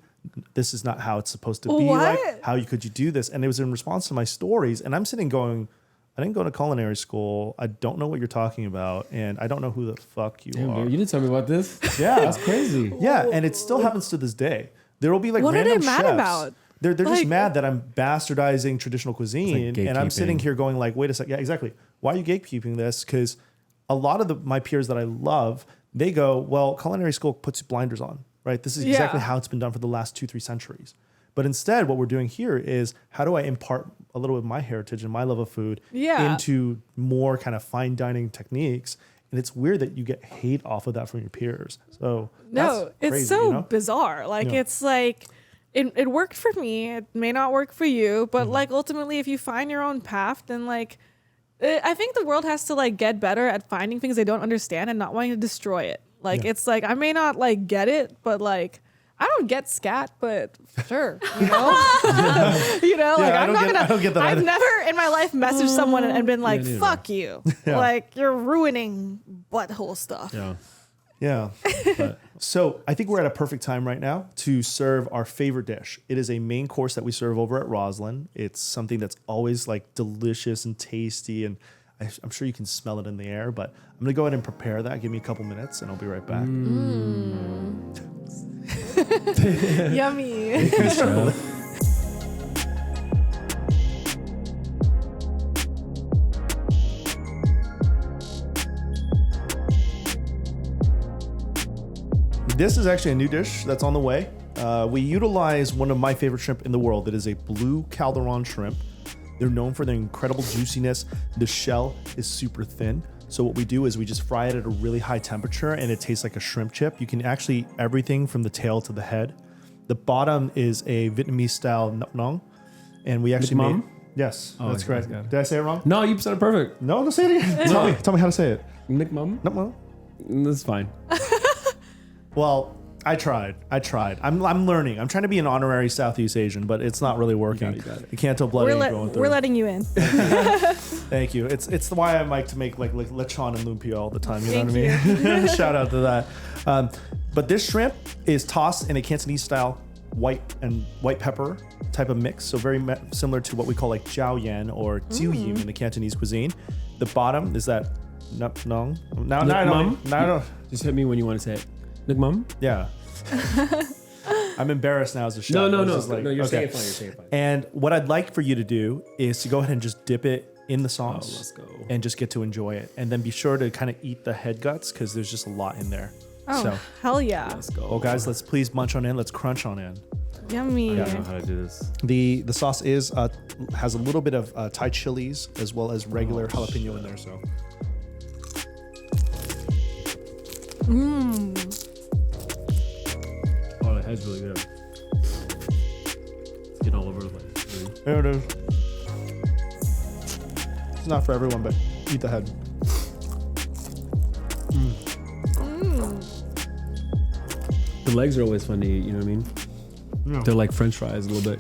This is not how it's supposed to be. What? Like, could you do this? And it was in response to my stories. And I'm sitting going, I didn't go to culinary school. I don't know what you're talking about. And I don't know who the fuck you are. You didn't tell me about this. Yeah. That's crazy. Yeah. And it still happens to this day. There will be like What are random they mad chefs. about? They're just Like- mad that I'm bastardizing traditional cuisine. And I'm sitting gatekeeping. here going like, wait a second. Yeah, exactly. Why are you gatekeeping this? Because a lot of my peers that I love, they go, well, culinary school puts blinders on, right? This is exactly Yeah. how it's been done for the last 2-3 centuries. But instead, what we're doing here is how do I impart a little bit of my heritage and my love of food into more kind of fine dining techniques? And it's weird that you get hate off of that from your peers. So No, that's it's crazy, so you know? bizarre. Like Yeah. it's like it worked for me. It may not work for you, but Mm-hmm. like ultimately, if you find your own path, then like I think the world has to like get better at finding things they don't understand and not wanting to destroy it. Like Yeah. it's like I may not like get it, but like I don't get scat, but sure, you know, like I I'm don't not get- gonna. I don't get that I've either. never in my life messaged someone and been like, neither. "Fuck you," Yeah. like you're ruining butthole stuff. Yeah. Yeah. So I think we're at a perfect time right now to serve our favorite dish. It is a main course that we serve over at Roslyn. It's something that's always like delicious and tasty, and I'm sure you can smell it in the air. But I'm gonna go ahead and prepare that. Give me a couple minutes, and I'll be right back. Yummy. This is actually a new dish that's on the way. We utilize one of my favorite shrimp in the world. It is a blue Calderon shrimp. They're known for their incredible juiciness. The shell is super thin. So what we do is we just fry it at a really high temperature and it tastes like a shrimp chip. You can actually eat everything from the tail to the head. The bottom is a Vietnamese style nong. And we actually Mom? made... Yes, Oh, that's okay, correct. that's good. Did I say it wrong? No, you said it perfect. No, don't say it again. Tell me how to say it. Nick Mum? No. That's fine. Well, I tried. I'm learning. I'm trying to be an honorary Southeast Asian, but it's not really working. You got it. You can't tell blood ain't going through. We're letting you in. Thank you. It's why I like to make like lechon and lumpia all the time. You know what I mean? Shout out to that. But this shrimp is tossed in a Cantonese style white pepper type of mix. So very similar to what we call like jiao yan or jiu yim in the Cantonese cuisine. The bottom is that nong. Now I don't. Just hit me when you want to say it. Nick Mum? Yeah. I'm embarrassed now as a chef. No, It's just like, you're saying okay. it fine. You're saying it fine. And what I'd like for you to do is to go ahead and just dip it in the sauce. let's go. And just get to enjoy it. And then be sure to kind of eat the head guts because there's just a lot in there. Oh, So, hell yeah. Let's go. well, guys, let's please munch on in. Let's crunch on in. Yummy. I don't know how to do this. The sauce has a little bit of Thai chilies as well as regular jalapeno in there. So Oh, the head's really good. It's getting all over the place. there it is. It's not for everyone, but eat the head. The legs are always fun to eat, you know what I mean? Yeah. They're like French fries a little bit.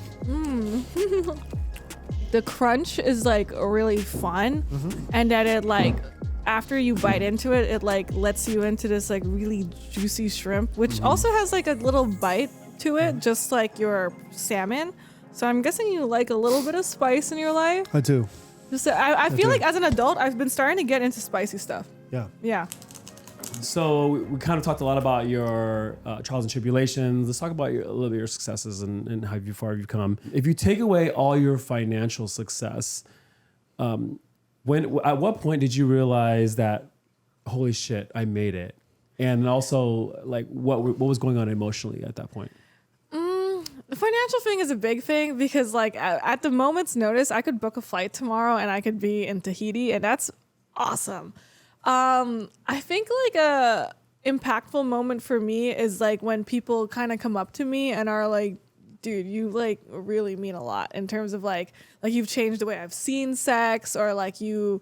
The crunch is like really fun, Mm-hmm. and then it like after you bite into it, it like lets you into this like really juicy shrimp, which Mm-hmm. also has like a little bite to it, just like your salmon. So I'm guessing you like a little bit of spice in your life. I do. Just I feel like as an adult, I've been starting to get into spicy stuff. Yeah. Yeah. So we kind of talked a lot about your trials and tribulations. Let's talk about a little bit of your successes and how far you've come. If you take away all your financial success, at what point did you realize that, holy shit, I made it? And also, like, what was going on emotionally at that point? The financial thing is a big thing because like at the moment's notice, I could book a flight tomorrow and I could be in Tahiti, and that's awesome. I think like a impactful moment for me is like when people kind of come up to me and are like, dude, you like really mean a lot in terms of like you've changed the way I've seen sex, or like you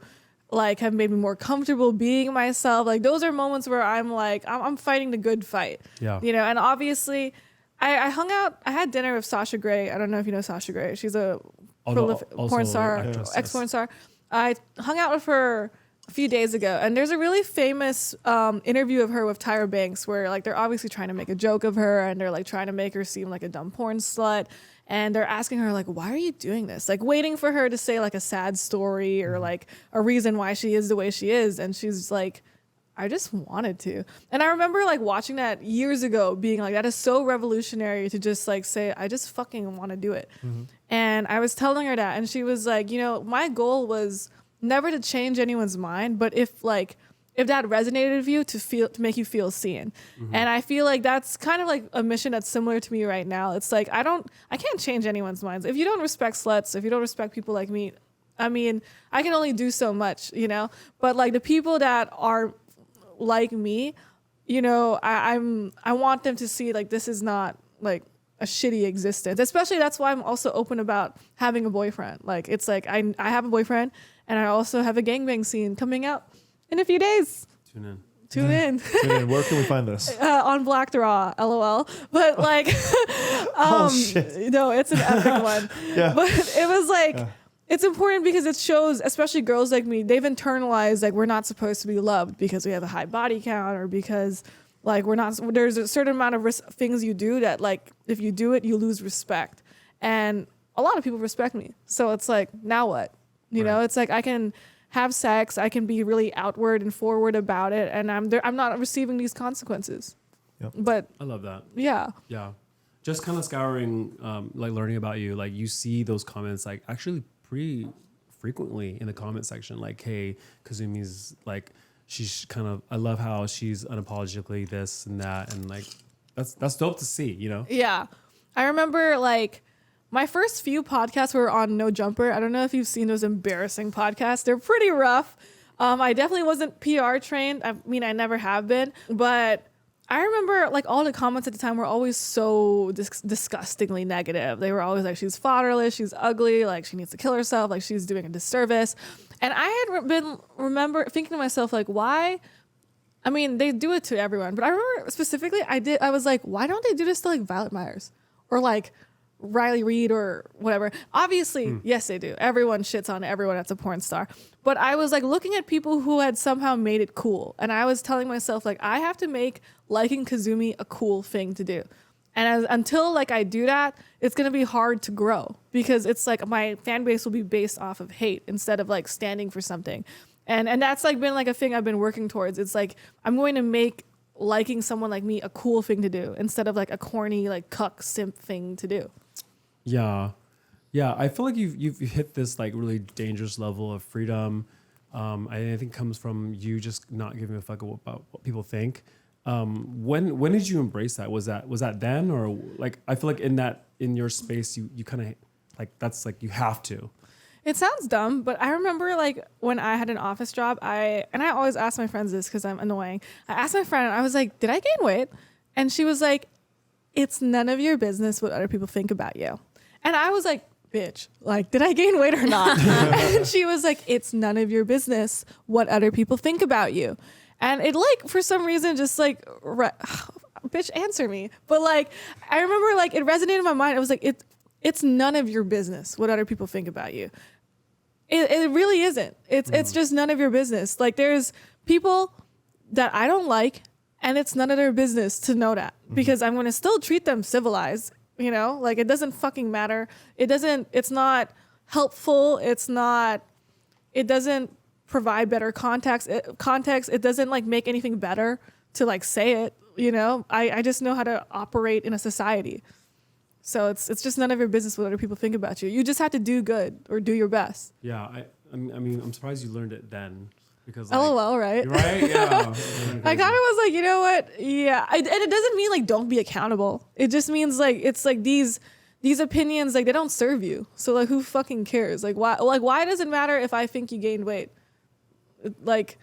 like have made me more comfortable being myself. Like those are moments where I'm like, I'm fighting the good fight. Yeah. You know, and obviously I hung out. I had dinner with Sasha Grey. I don't know if you know Sasha Grey. She's a prolific porn star, ex-porn star. I hung out with her a few days ago, and there's a really famous interview of her with Tyra Banks where like they're obviously trying to make a joke of her, and they're like trying to make her seem like a dumb porn slut, and they're asking her like, why are you doing this? Like waiting for her to say like a sad story or like a reason why she is the way she is, and she's like, I just wanted to. And I remember like watching that years ago being like, that is so revolutionary to just like say, I just fucking want to do it. And I was telling her that, and she was like, you know, my goal was never to change anyone's mind, but if that resonated with you, to make you feel seen. And I feel like that's kind of like a mission that's similar to me right now. It's like, I can't change anyone's minds. If you don't respect sluts, if you don't respect people like me, I mean, I can only do so much, you know, but like the people that are like me, you know, I want them to see like this is not like a shitty existence. Especially that's why I'm also open about having a boyfriend. Like it's like I have a boyfriend, and I also have a gangbang scene coming out in a few days. Tune in. Where can we find this? On Black Raw, LOL. But like, shit. No, it's an epic one. Yeah. But it was like. It's important because it shows, especially girls like me, they've internalized like we're not supposed to be loved because we have a high body count, or because like there's a certain amount of things you do that like if you do it, you lose respect. And a lot of people respect me. So it's like, now what? You know, it's like I can have sex, I can be really outward and forward about it, and I'm not receiving these consequences. Yep. But I love that. Yeah. Just kind of scouring, like learning about you, like you see those comments like actually pretty frequently in the comment section, like, hey, Kazumi's like, she's kind of, I love how she's unapologetically this and that, and like that's dope to see, you know? Yeah. I remember like my first few podcasts were on No Jumper. I don't know if you've seen those embarrassing podcasts. They're pretty rough. I definitely wasn't PR trained. I mean, I never have been, but I remember like all the comments at the time were always so disgustingly negative. They were always like, she's fatherless, she's ugly, like she needs to kill herself, like she's doing a disservice. And I had remember thinking to myself, like, why? I mean, they do it to everyone, but I remember specifically I was like, why don't they do this to like Violet Myers or like Riley Reid or whatever? Obviously, yes, they do. Everyone shits on everyone that's a porn star. But I was like looking at people who had somehow made it cool. And I was telling myself, like, I have to make liking Kazumi a cool thing to do. And until like I do that, it's going to be hard to grow, because it's like my fan base will be based off of hate instead of like standing for something. And that's like been like a thing I've been working towards. It's like, I'm going to make liking someone like me a cool thing to do instead of like a corny, like cuck simp thing to do. Yeah. I feel like you've hit this like really dangerous level of freedom. I think comes from you just not giving a fuck about what people think. When did you embrace that? Was that then, or like I feel like in your space you kind of like that's like you have to. It sounds dumb, but I remember like when I had an office job, I always ask my friends this because I'm annoying. I asked my friend, and I was like, did I gain weight? And she was like, it's none of your business what other people think about you. And I was like, bitch, like, did I gain weight or not? And she was like, it's none of your business what other people think about you. And it like, for some reason, just like, bitch, answer me. But like, I remember like it resonated in my mind. It was like, it's none of your business what other people think about you. It really isn't. It's just none of your business. Like there's people that I don't like, and it's none of their business to know that, because I'm going to still treat them civilized. You know, like it doesn't fucking matter. It's not helpful. It doesn't provide better context. It doesn't like make anything better to like say it, you know. I just know how to operate in a society. So it's just none of your business what other people think about you. You just have to do good or do your best. Yeah, I mean, I'm surprised you learned it then, because like, LOL, right? Right? Yeah. I kind of was like, you know what? Yeah, and it doesn't mean like don't be accountable. It just means like it's like these opinions, like they don't serve you. So like who fucking cares? Like why does it matter if I think you gained weight? Like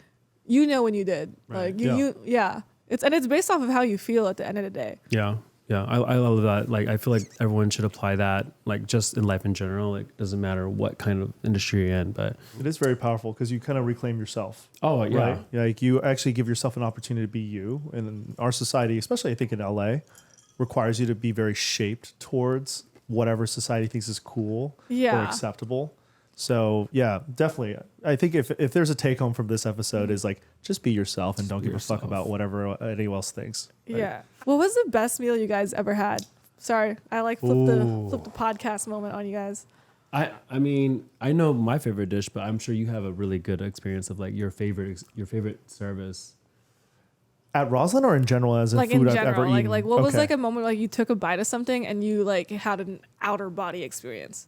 you know when you did. Right. Like it's based off of how you feel at the end of the day. Yeah. I love that. Like, I feel like everyone should apply that, like, just in life in general. Like, doesn't matter what kind of industry you're in, but it is very powerful because you kind of reclaim yourself. Oh, yeah. Right? Yeah, like you actually give yourself an opportunity to be you. And in our society, especially I think in LA, requires you to be very shaped towards whatever society thinks is cool or Yeah. acceptable. So yeah, definitely. I think if there's a take home from this episode is like just be yourself and don't give a fuck about whatever anyone else thinks. Like, Yeah. What was the best meal you guys ever had? Sorry, I like flipped the podcast moment on you guys. I mean, I know my favorite dish, but I'm sure you have a really good experience of like your favorite service. At Roslyn or in general as in Like food in I've ever general, eaten? like what was Okay. like a moment like you took a bite of something and you like had an outer body experience?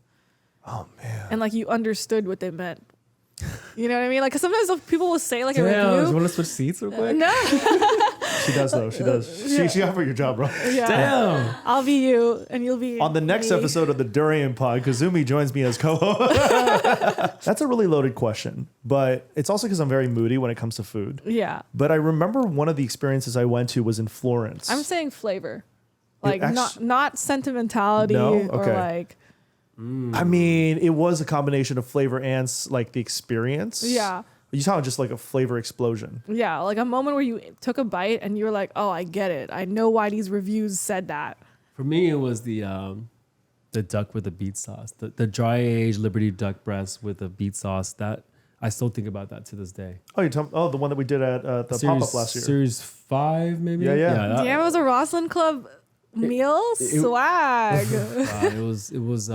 Oh man. And like you understood what they meant. You know what I mean? Like 'cause sometimes people will say like a Damn, you review. want to switch seats real quick? No, She does though. She does. She offered your job, bro. yeah. Damn. I'll be you and you'll be On the next me. episode of the Durian Pod, Kazumi joins me as co-host. That's a really loaded question, but it's also because I'm very moody when it comes to food. Yeah. But I remember one of the experiences I went to was in Florence. I'm saying flavor. Like actu- not sentimentality No? or Okay. like I mean, it was a combination of flavor and like the experience. Yeah. You talking just like a flavor explosion. yeah, like a moment where you took a bite and you were like, "Oh, I get it. I know why these reviews said that." For me, it was the duck with the beet sauce, the dry aged Liberty duck breast with the beet sauce. That I still think about that to this day. Oh, the one that we did at the pop-up last year. Series 5, maybe. Yeah. that- Yeah, it was a Roslyn Club meal swag. it was.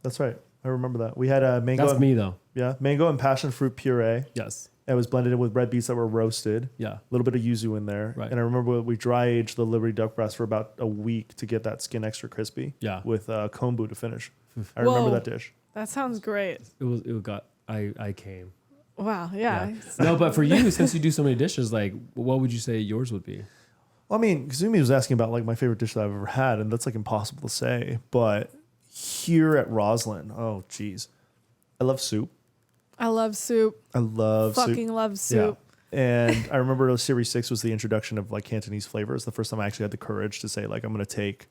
That's right. I remember that. We had a mango. That's me though. Yeah, mango and passion fruit puree. Yes. It was blended in with red beets that were roasted. Yeah. A little bit of yuzu in there. Right. And I remember we dry aged the Liberty duck breast for about a week to get that skin extra crispy. Yeah. With kombu to finish. I remember Whoa. that dish. That sounds great. It got. I came. Wow. Yeah. No, but for you, since you do so many dishes, like, what would you say yours would be? Well, I mean, Kazumi was asking about like my favorite dish that I've ever had, and that's like impossible to say. But here at Roslyn, oh geez, I love soup. I love soup. I love Fucking soup. love soup. Yeah. And I remember Series 6 was the introduction of like Cantonese flavors. The first time I actually had the courage to say like I'm going to take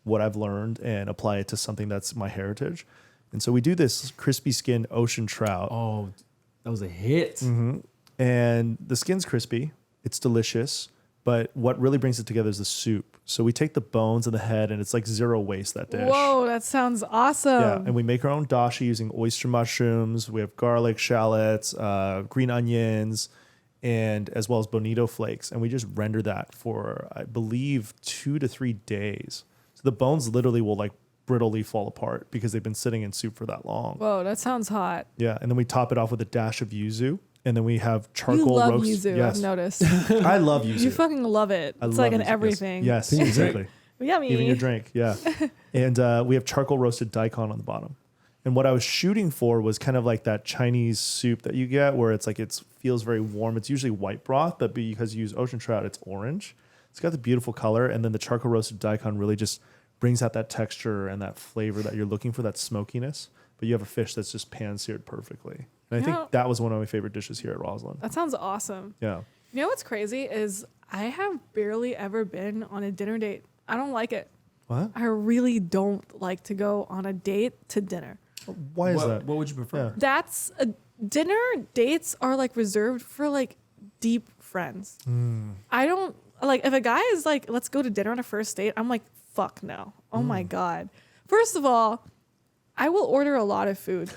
what I've learned and apply it to something that's my heritage. And so we do this crispy skin ocean trout. Oh, that was a hit. Mm-hmm. And the skin's crispy. It's delicious. But what really brings it together is the soup. So we take the bones and the head, and it's like zero waste, that dish. Whoa, that sounds awesome. Yeah, and we make our own dashi using oyster mushrooms. We have garlic, shallots, green onions, and as well as bonito flakes. And we just render that for, I believe, 2 to 3 days. So the bones literally will like brittly fall apart because they've been sitting in soup for that long. Whoa, that sounds hot. Yeah, and then we top it off with a dash of yuzu. And then we have You charcoal love roast. yuzu, Yes. I've noticed. I love yuzu. You fucking love it. I It's love like in yuzu, yes. everything. Yes, exactly. Yummy. Even your drink, yeah. And we have charcoal roasted daikon on the bottom. And what I was shooting for was kind of like that Chinese soup that you get where it's like it feels very warm. It's usually white broth, but because you use ocean trout, it's orange. It's got the beautiful color. And then the charcoal roasted daikon really just brings out that texture and that flavor that you're looking for, that smokiness. But you have a fish that's just pan-seared perfectly. And I Yeah. think that was one of my favorite dishes here at Roslyn. That sounds awesome. Yeah. You know what's crazy is I have barely ever been on a dinner date. I don't like it. What? I really don't like to go on a date to dinner. Why is that? What would you prefer? Yeah. That's a dinner dates are like reserved for like deep friends. I don't like if a guy is like, let's go to dinner on a first date. I'm like, fuck no. Oh my God. First of all, I will order a lot of food.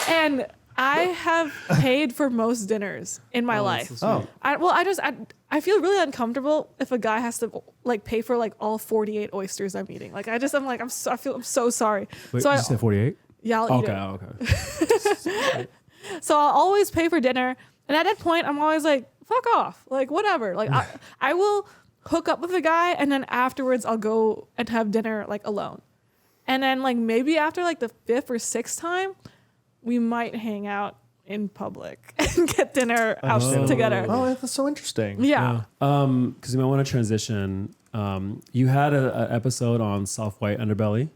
And I have paid for most dinners in my life. Oh. I feel really uncomfortable if a guy has to like pay for like all 48 oysters I'm eating. Like I'm so sorry. Wait, so did you say 48? yeah, I'll eat it. Okay. So I'll always pay for dinner. And at that point, I'm always like, fuck off. Like, whatever. Like, I will hook up with a guy and then afterwards I'll go and have dinner like alone. And then like maybe after like the 5th or 6th time, we might hang out in public and get dinner out together. Oh, that's so interesting. Yeah. Because you might want to transition. You had an episode on Soft White Underbelly.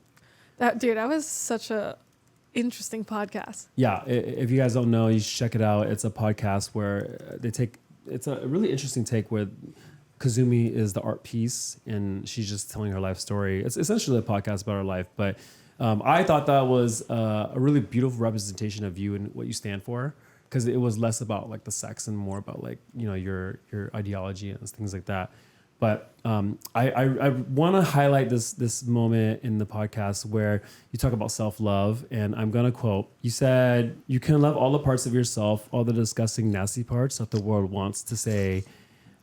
That was such a interesting podcast. Yeah, if you guys don't know, you should check it out. It's a podcast where it's a really interesting take where Kazumi is the art piece and she's just telling her life story. It's essentially a podcast about her life, but I thought that was a really beautiful representation of you and what you stand for, because it was less about like the sex and more about like, you know, your ideology and things like that. But I want to highlight this moment in the podcast where you talk about self-love, and I'm going to quote, you said, you can love all the parts of yourself, all the disgusting, nasty parts that the world wants to say,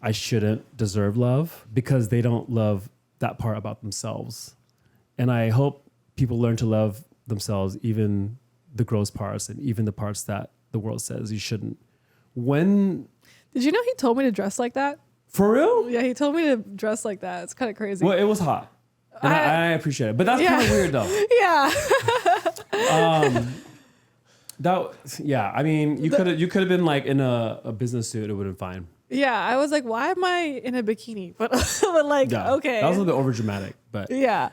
I shouldn't deserve love, because they don't love that part about themselves. And I hope people learn to love themselves, even the gross parts and even the parts that the world says you shouldn't. When... Did you know he told me to dress like that? For real? Yeah, he told me to dress like that. It's kind of crazy. Well, it was hot. And I appreciate it. But that's kind of weird, though. Yeah. I mean, you could have been like in a business suit. It would have been fine. Yeah, I was like, why am I in a bikini? But like, Yeah. okay. That was a little bit over dramatic, but Yeah.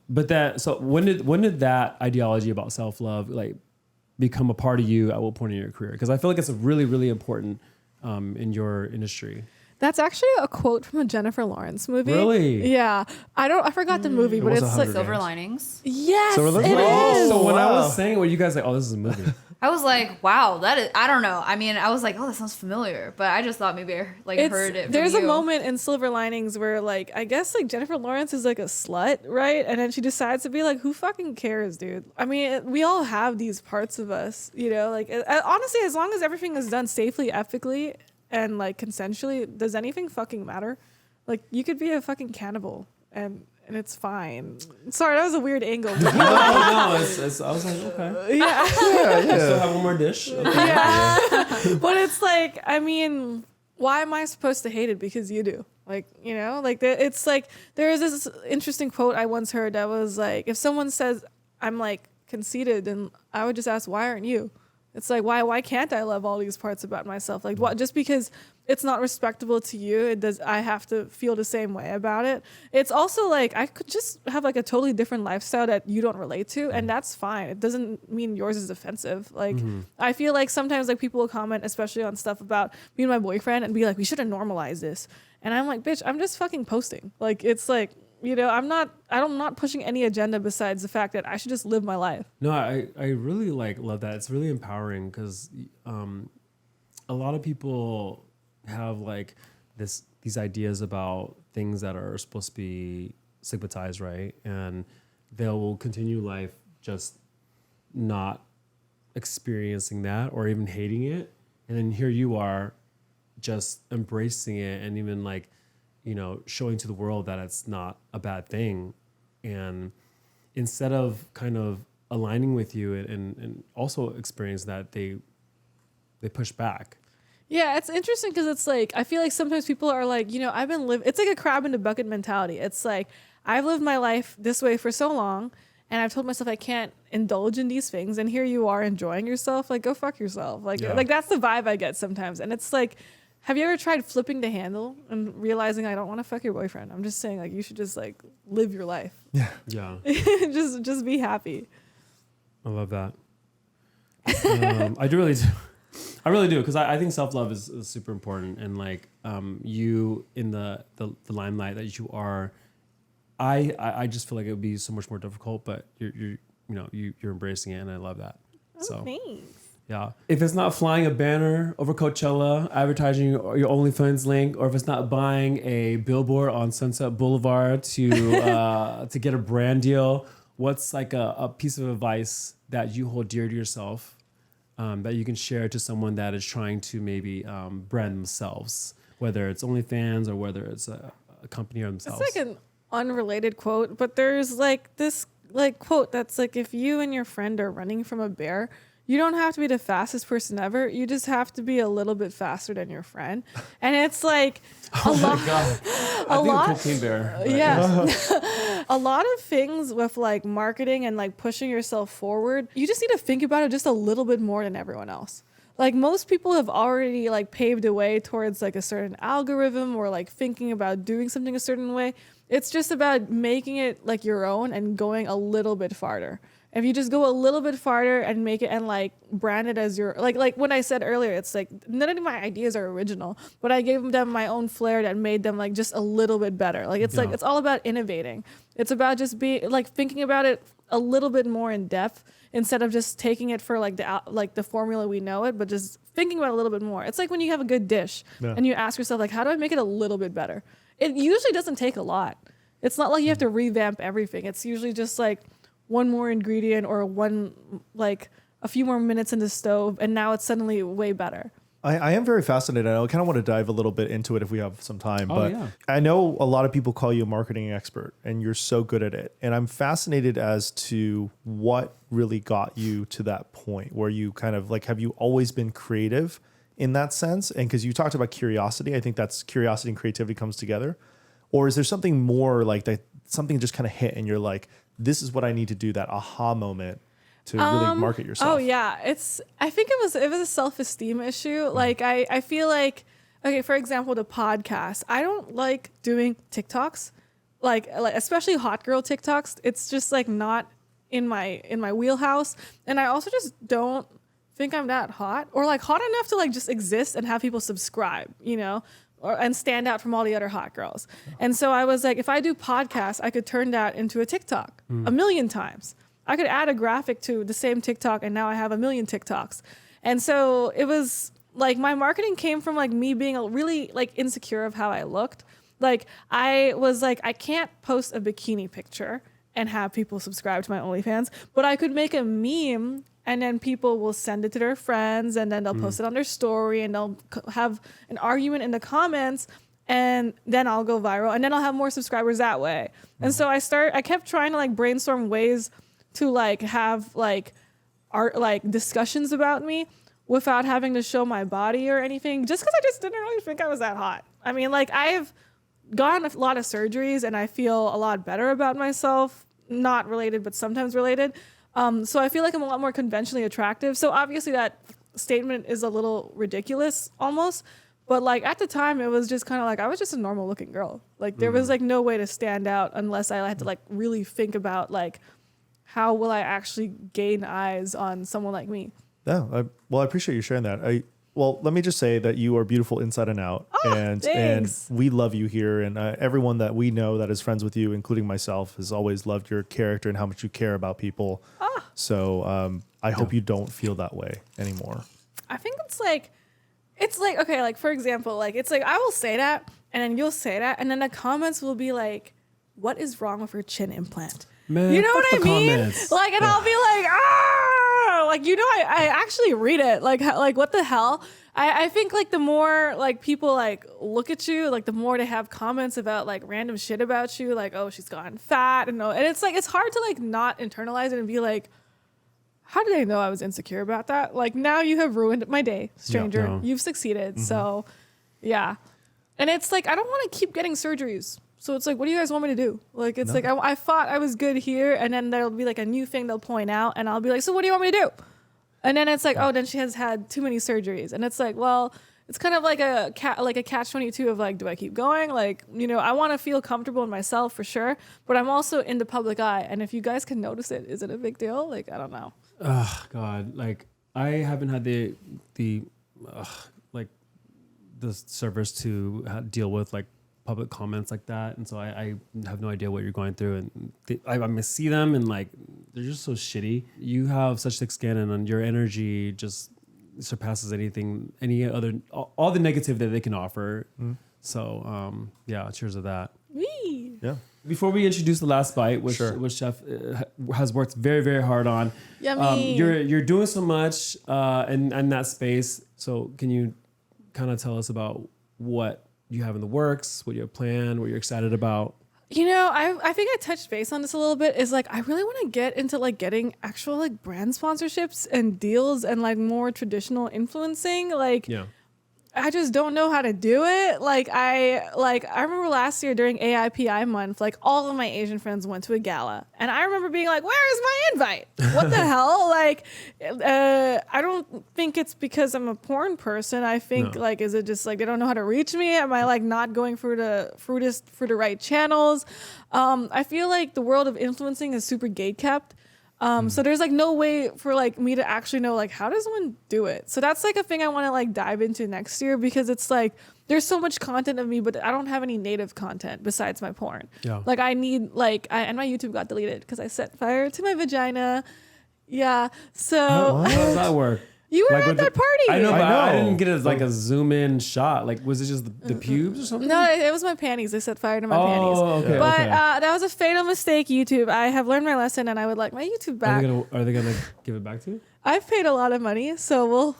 but that, so when did that ideology about self-love like become a part of you at what point in your career? Because I feel like it's a really, really important in your industry. That's actually a quote from a Jennifer Lawrence movie. Really? Yeah. I forgot the movie, but was it's Hunger like Silver Games. Linings. yes, So it Oh, is. So when I wow. was saying, well, you guys like, oh, this is a movie. I was like, wow, that is, I don't know. I mean, I was like, oh, that sounds familiar, but I just thought maybe I heard it from There's a you. moment in Silver Linings where like I guess like Jennifer Lawrence is like a slut, right? And then she decides to be like, who fucking cares, dude? I mean, we all have these parts of us, you know. Like honestly, as long as everything is done safely, ethically, and like consensually, does anything fucking matter? Like you could be a fucking cannibal and it's fine. Sorry, that was a weird angle. No, I was like, okay. Yeah. I still have one more dish. Okay. Yeah. But it's like, I mean, why am I supposed to hate it because you do? Like, you know, like it's like there is this interesting quote I once heard that was like, if someone says I'm like conceited, then I would just ask, why aren't you? It's like, why can't I love all these parts about myself? Like, what? Just because it's not respectable to you, I have to feel the same way about it. It's also like I could just have like a totally different lifestyle that you don't relate to, and that's fine. It doesn't mean yours is offensive. Like, I feel like sometimes like people will comment, especially on stuff about me and my boyfriend, and be like, we shouldn't normalize this. And I'm like, bitch, I'm just fucking posting. Like, it's like, you know, I'm not pushing any agenda besides the fact that I should just live my life. No, I really like love that. It's really empowering because a lot of people have like these ideas about things that are supposed to be stigmatized, right? And they will continue life just not experiencing that or even hating it. And then here you are just embracing it and even like, you know, showing to the world that it's not a bad thing. And instead of kind of aligning with you and also experience that, they push back. Yeah, it's interesting because it's like, I feel like sometimes people are like, you know, I've been living, it's like a crab in the bucket mentality. It's like, I've lived my life this way for so long, and I've told myself I can't indulge in these things, and here you are enjoying yourself. Like, go fuck yourself. Like, Yeah. like that's the vibe I get sometimes. And it's like, have you ever tried flipping the handle and realizing I don't want to fuck your boyfriend? I'm just saying, like, you should just like live your life. Yeah. just be happy. I love that. I really do, because I think self-love is super important. And like you in the limelight that you are, I just feel like it would be so much more difficult, but you're embracing it, and I love that. Oh, So thanks. yeah, if it's not flying a banner over Coachella, advertising your OnlyFans link, or if it's not buying a billboard on Sunset Boulevard to get a brand deal, what's like a piece of advice that you hold dear to yourself that you can share to someone that is trying to maybe brand themselves, whether it's OnlyFans or whether it's a company or themselves? It's like an unrelated quote, but there's like this like quote that's like, if you and your friend are running from a bear, you don't have to be the fastest person ever. You just have to be a little bit faster than your friend. And it's like a lot. I think a cocaine bear. But Yeah. A lot of things with like marketing and like pushing yourself forward, you just need to think about it just a little bit more than everyone else. Like, most people have already like paved a way towards like a certain algorithm or like thinking about doing something a certain way. It's just about making it like your own and going a little bit farther. If you just go a little bit farther and make it and like brand it as your like when I said earlier, it's like none of my ideas are original, but I gave them my own flair that made them like just a little bit better. Like it's like it's all about innovating. It's about just being like thinking about it a little bit more in depth instead of just taking it for like the formula we know it, but just thinking about it a little bit more. It's like when you have a good dish and you ask yourself like, how do I make it a little bit better? It usually doesn't take a lot. It's not like you have to revamp everything. It's usually just like one more ingredient or like a few more minutes in the stove, and now it's suddenly way better. I am very fascinated. I kind of want to dive a little bit into it if we have some time. But I know a lot of people call you a marketing expert, and you're so good at it. And I'm fascinated as to what really got you to that point where you kind of like, have you always been creative in that sense? And because you talked about curiosity, I think that's curiosity and creativity comes together. Or is there something more like that, something just kind of hit and you're like, this is what I need to do, that aha moment to really market yourself? Oh yeah, I think it was a self-esteem issue. Like I feel like, okay, for example, the podcast. I don't like doing TikToks, like especially hot girl TikToks. It's just like not in my wheelhouse, and I also just don't think I'm that hot or like hot enough to like just exist and have people subscribe, you know, and stand out from all the other hot girls. And so I was like, if I do podcasts, I could turn that into a TikTok a million times. I could add a graphic to the same TikTok and now I have a million TikToks. And so it was like my marketing came from like me being really like insecure of how I looked. Like I was like, I can't post a bikini picture and have people subscribe to my OnlyFans, but I could make a meme and then people will send it to their friends and then they'll post it on their story and they'll have an argument in the comments and then I'll go viral and then I'll have more subscribers that way. And so I kept trying to like brainstorm ways to like have like art, like discussions about me without having to show my body or anything, just because I just didn't really think I was that hot. I mean, like I've gotten a lot of surgeries and I feel a lot better about myself, not related, but sometimes related. So I feel like I'm a lot more conventionally attractive. So obviously that statement is a little ridiculous almost, but like at the time it was just kind of like, I was just a normal looking girl. Like there was like no way to stand out unless I had to like really think about like, how will I actually gain eyes on someone like me? Yeah. I appreciate you sharing that. Well, let me just say that you are beautiful inside and out, and we love you here. And everyone that we know that is friends with you, including myself, has always loved your character and how much you care about people. So I hope you don't feel that way anymore. I think it's like, okay, like for example, like it's like I will say that, and then you'll say that, and then the comments will be like, "What is wrong with her chin implant?" Man, you know what I mean? Comments. Like, and I'll be like, ah, like, you know, I actually read it. Like what the hell? I think like the more like people like look at you, like the more they have comments about like random shit about you, like, oh, she's gotten fat and it's like, it's hard to like not internalize it and be like, how did they know I was insecure about that? Like now you have ruined my day, stranger. No. You've succeeded. So yeah. And it's like, I don't want to keep getting surgeries. So it's like, what do you guys want me to do? Like, it's like, I thought I was good here. And then there'll be like a new thing they'll point out. And I'll be like, so what do you want me to do? And then it's like, oh, then she has had too many surgeries. And it's like, well, it's kind of like a catch-22 of like, do I keep going? Like, you know, I want to feel comfortable in myself for sure. But I'm also in the public eye. And if you guys can notice it, is it a big deal? Like, I don't know. Oh, God. Like, I haven't had the servers to deal with like public comments like that, and so I have no idea what you're going through, and I see them and like they're just so shitty. You have such thick skin, and your energy just surpasses any other all the negative that they can offer. So yeah, cheers to that. Wee. Yeah. Before we introduce the last bite, which Chef has worked very, very hard on, Yummy. You're doing so much in that space. So can you kind of tell us about what you have in the works, what you have planned, what you're excited about? You know, I think I touched base on this a little bit. Is like I really want to get into like getting actual like brand sponsorships and deals and like more traditional influencing. Like, Yeah. I just don't know how to do it. Like I remember last year during AIPI month, like all of my Asian friends went to a gala, and I remember being like, "Where is my invite? What the hell?" Like, I don't think it's because I'm a porn person. I think like, is it just like they don't know how to reach me? Am I like not going through the right channels? I feel like the world of influencing is super gatekept. So there's like no way for like me to actually know like how does one do it. So that's like a thing I want to like dive into next year, because it's like there's so much content of me, but I don't have any native content besides my porn. Yeah. Like I need like and my YouTube got deleted because I set fire to my vagina. Yeah. So How does that work? you were Like at with that the- party. I know, but I know. didn't get it as like a zoom in shot. Like, was it just the pubes or something? No, it was my panties. I set fire to my Oh, panties. okay, But okay. that was a fatal mistake, YouTube. I have learned my lesson, and I would like my YouTube back. Are they gonna give it back to you? I've paid a lot of money, so we'll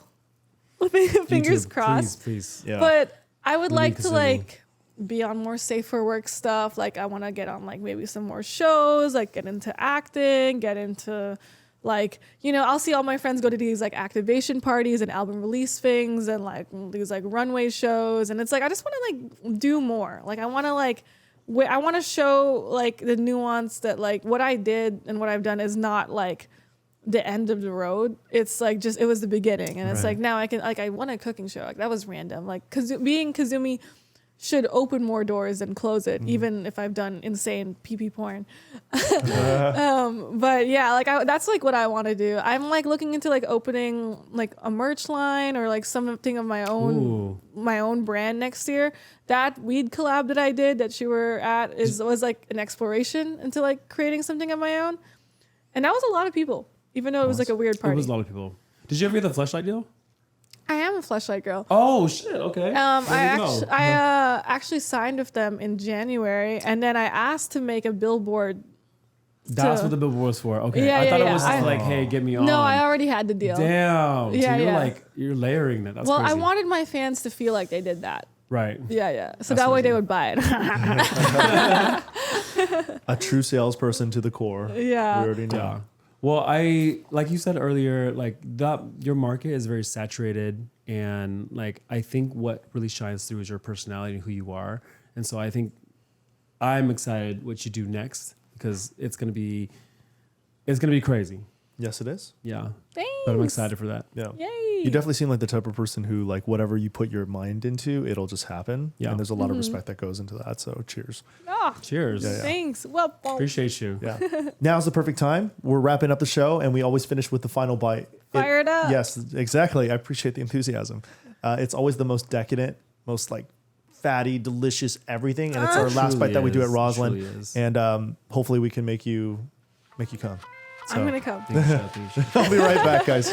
fingers YouTube, crossed. Please. Yeah. But I would We like need to Kazumi. like be on more safe for work stuff. Like I want to get on like maybe some more shows, like get into acting, get into like, you know, I'll see all my friends go to these like activation parties and album release things and like these like runway shows, and it's like I just want to like do more. Like I want to like I want to show like the nuance that like what I did and what I've done is not like the end of the road. It's like just it was the beginning, and it's Right. like now I can like I won a cooking show. Like that was random. Like being Kazumi should open more doors than close it, even if I've done insane pee porn. But yeah, like that's like what I want to do. I'm like looking into like opening like a merch line or like something of my own brand next year. That weed collab that I did that you were at was like an exploration into like creating something of my own, and that was a lot of people, even though it was like a weird It party. was a lot of people. Did you ever get the fleshlight deal? I am a fleshlight girl. Oh shit! Okay. I actually signed with them in January, and then I asked to make a billboard. That's what the billboard was for. Okay. Yeah, I thought yeah, it was yeah. just like, hey, get me on. No, I already had the deal. Damn. Yeah, so you're yeah. like you're layering that. That's Well, crazy. I wanted my fans to feel like they did that. Right. Yeah. So That's that way they crazy. would buy it. A true salesperson to the core. Yeah. We already know. Yeah. Well, like you said earlier, like that your market is very saturated, and like I think what really shines through is your personality and who you are. And so I think I'm excited what you do next, because it's gonna be crazy. Yes, it is. Yeah. Thanks. But I'm excited for that. Yeah. Yay. You definitely seem like the type of person who, like, whatever you put your mind into, it'll just happen. Yeah. And there's a lot of respect that goes into that. So cheers. Oh, Cheers. Yeah. thanks. Well, Appreciate you. Yeah. Now's the perfect time. We're wrapping up the show, and we always finish with the final bite. Fire it up. Yes, exactly. I appreciate the enthusiasm. It's always the most decadent, most like fatty, delicious everything, and it's our last bite that we do at Truly Roslyn. is. And hopefully we can make you come. So I'm going to come. Thank you, Chad. Thank you. I'll be right back, guys.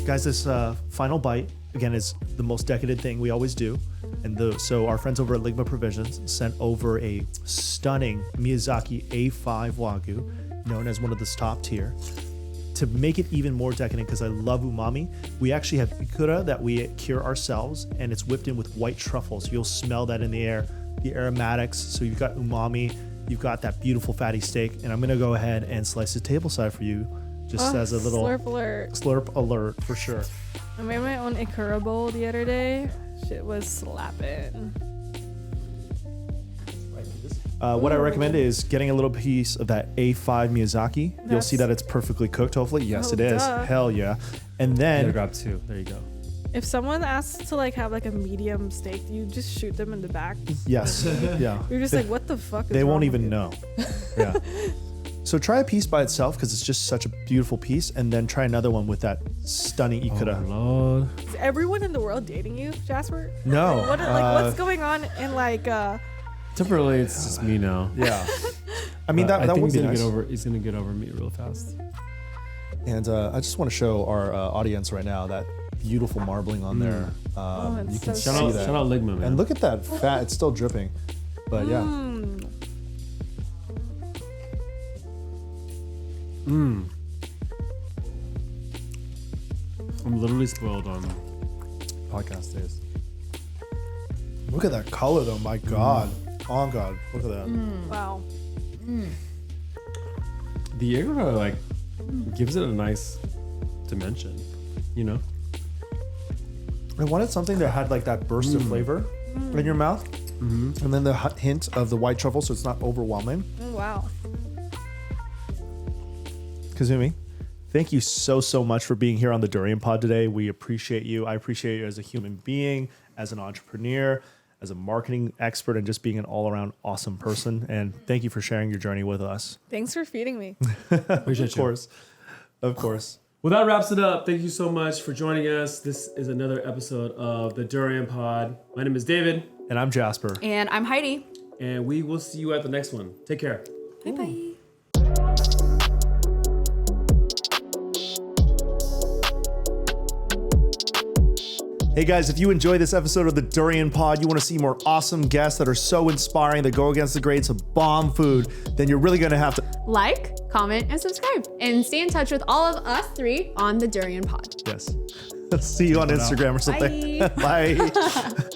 Guys, this final bite, again, is the most decadent thing we always do. And so our friends over at Ligma Provisions sent over a stunning Miyazaki A5 Wagyu, known as one of the top tier. To make it even more decadent, because I love umami, we actually have Ikura that we cure ourselves, and it's whipped in with white truffle. So you'll smell that in the air, the aromatics. So you've got umami, you've got that beautiful fatty steak, and I'm going to go ahead and slice the tableside for you, just as a little Slurp alert. slurp alert for sure. I made my own Ikura bowl the other day. Shit was slapping. What I recommend is getting a little piece of that A5 Miyazaki. You'll see That's- that it's perfectly cooked, hopefully. Yes, Oh, it is. duh. Hell yeah. And There, then, grab two. There you go. If someone asks to like have like a medium steak, you just shoot them in the back. yes, yeah. You're just like, what the fuck? Is They wrong won't with even you? know. Yeah. So try a piece by itself because it's just such a beautiful piece, and then try another one with that stunning Ikura. Oh, Lord. Is everyone in the world dating you, Jasper? No. What's going on in like Temporarily, it's just me now. Yeah. I mean, But that think would be nice. he's gonna get over me real fast. And I just want to show our audience right now that beautiful marbling on there. it's You can so see Shout out, that. shout out Ligma, man. And look at that fat. It's still dripping. But yeah. I'm literally spoiled on podcast days. Look at that color, though. My God. Oh, God. Look at that. wow. The Ikura like gives it a nice dimension, you know. I wanted something that had like that burst of flavor in your mouth. And then the hint of the white truffle, so it's not overwhelming. Oh, wow. Kazumi, Thank you so much for being here on the Durian Pod today. We appreciate you. I appreciate you as a human being, as an entrepreneur, as a marketing expert, and just being an all-around awesome person. And thank you for sharing your journey with us. Thanks for feeding me. Appreciate you. Of course. Well, that wraps it up. Thank you so much for joining us. This is another episode of the Durian Pod. My name is David. And I'm Jasper. And I'm Heidi. And we will see you at the next one. Take care. Bye-bye. Hey guys, if you enjoyed this episode of the Durian Pod, you want to see more awesome guests that are so inspiring, that go against the grain, some bomb food, then you're really going to have to Like, comment, and subscribe. And stay in touch with all of us three on the Durian Pod. Yes. See you on Instagram or something. Bye. Bye.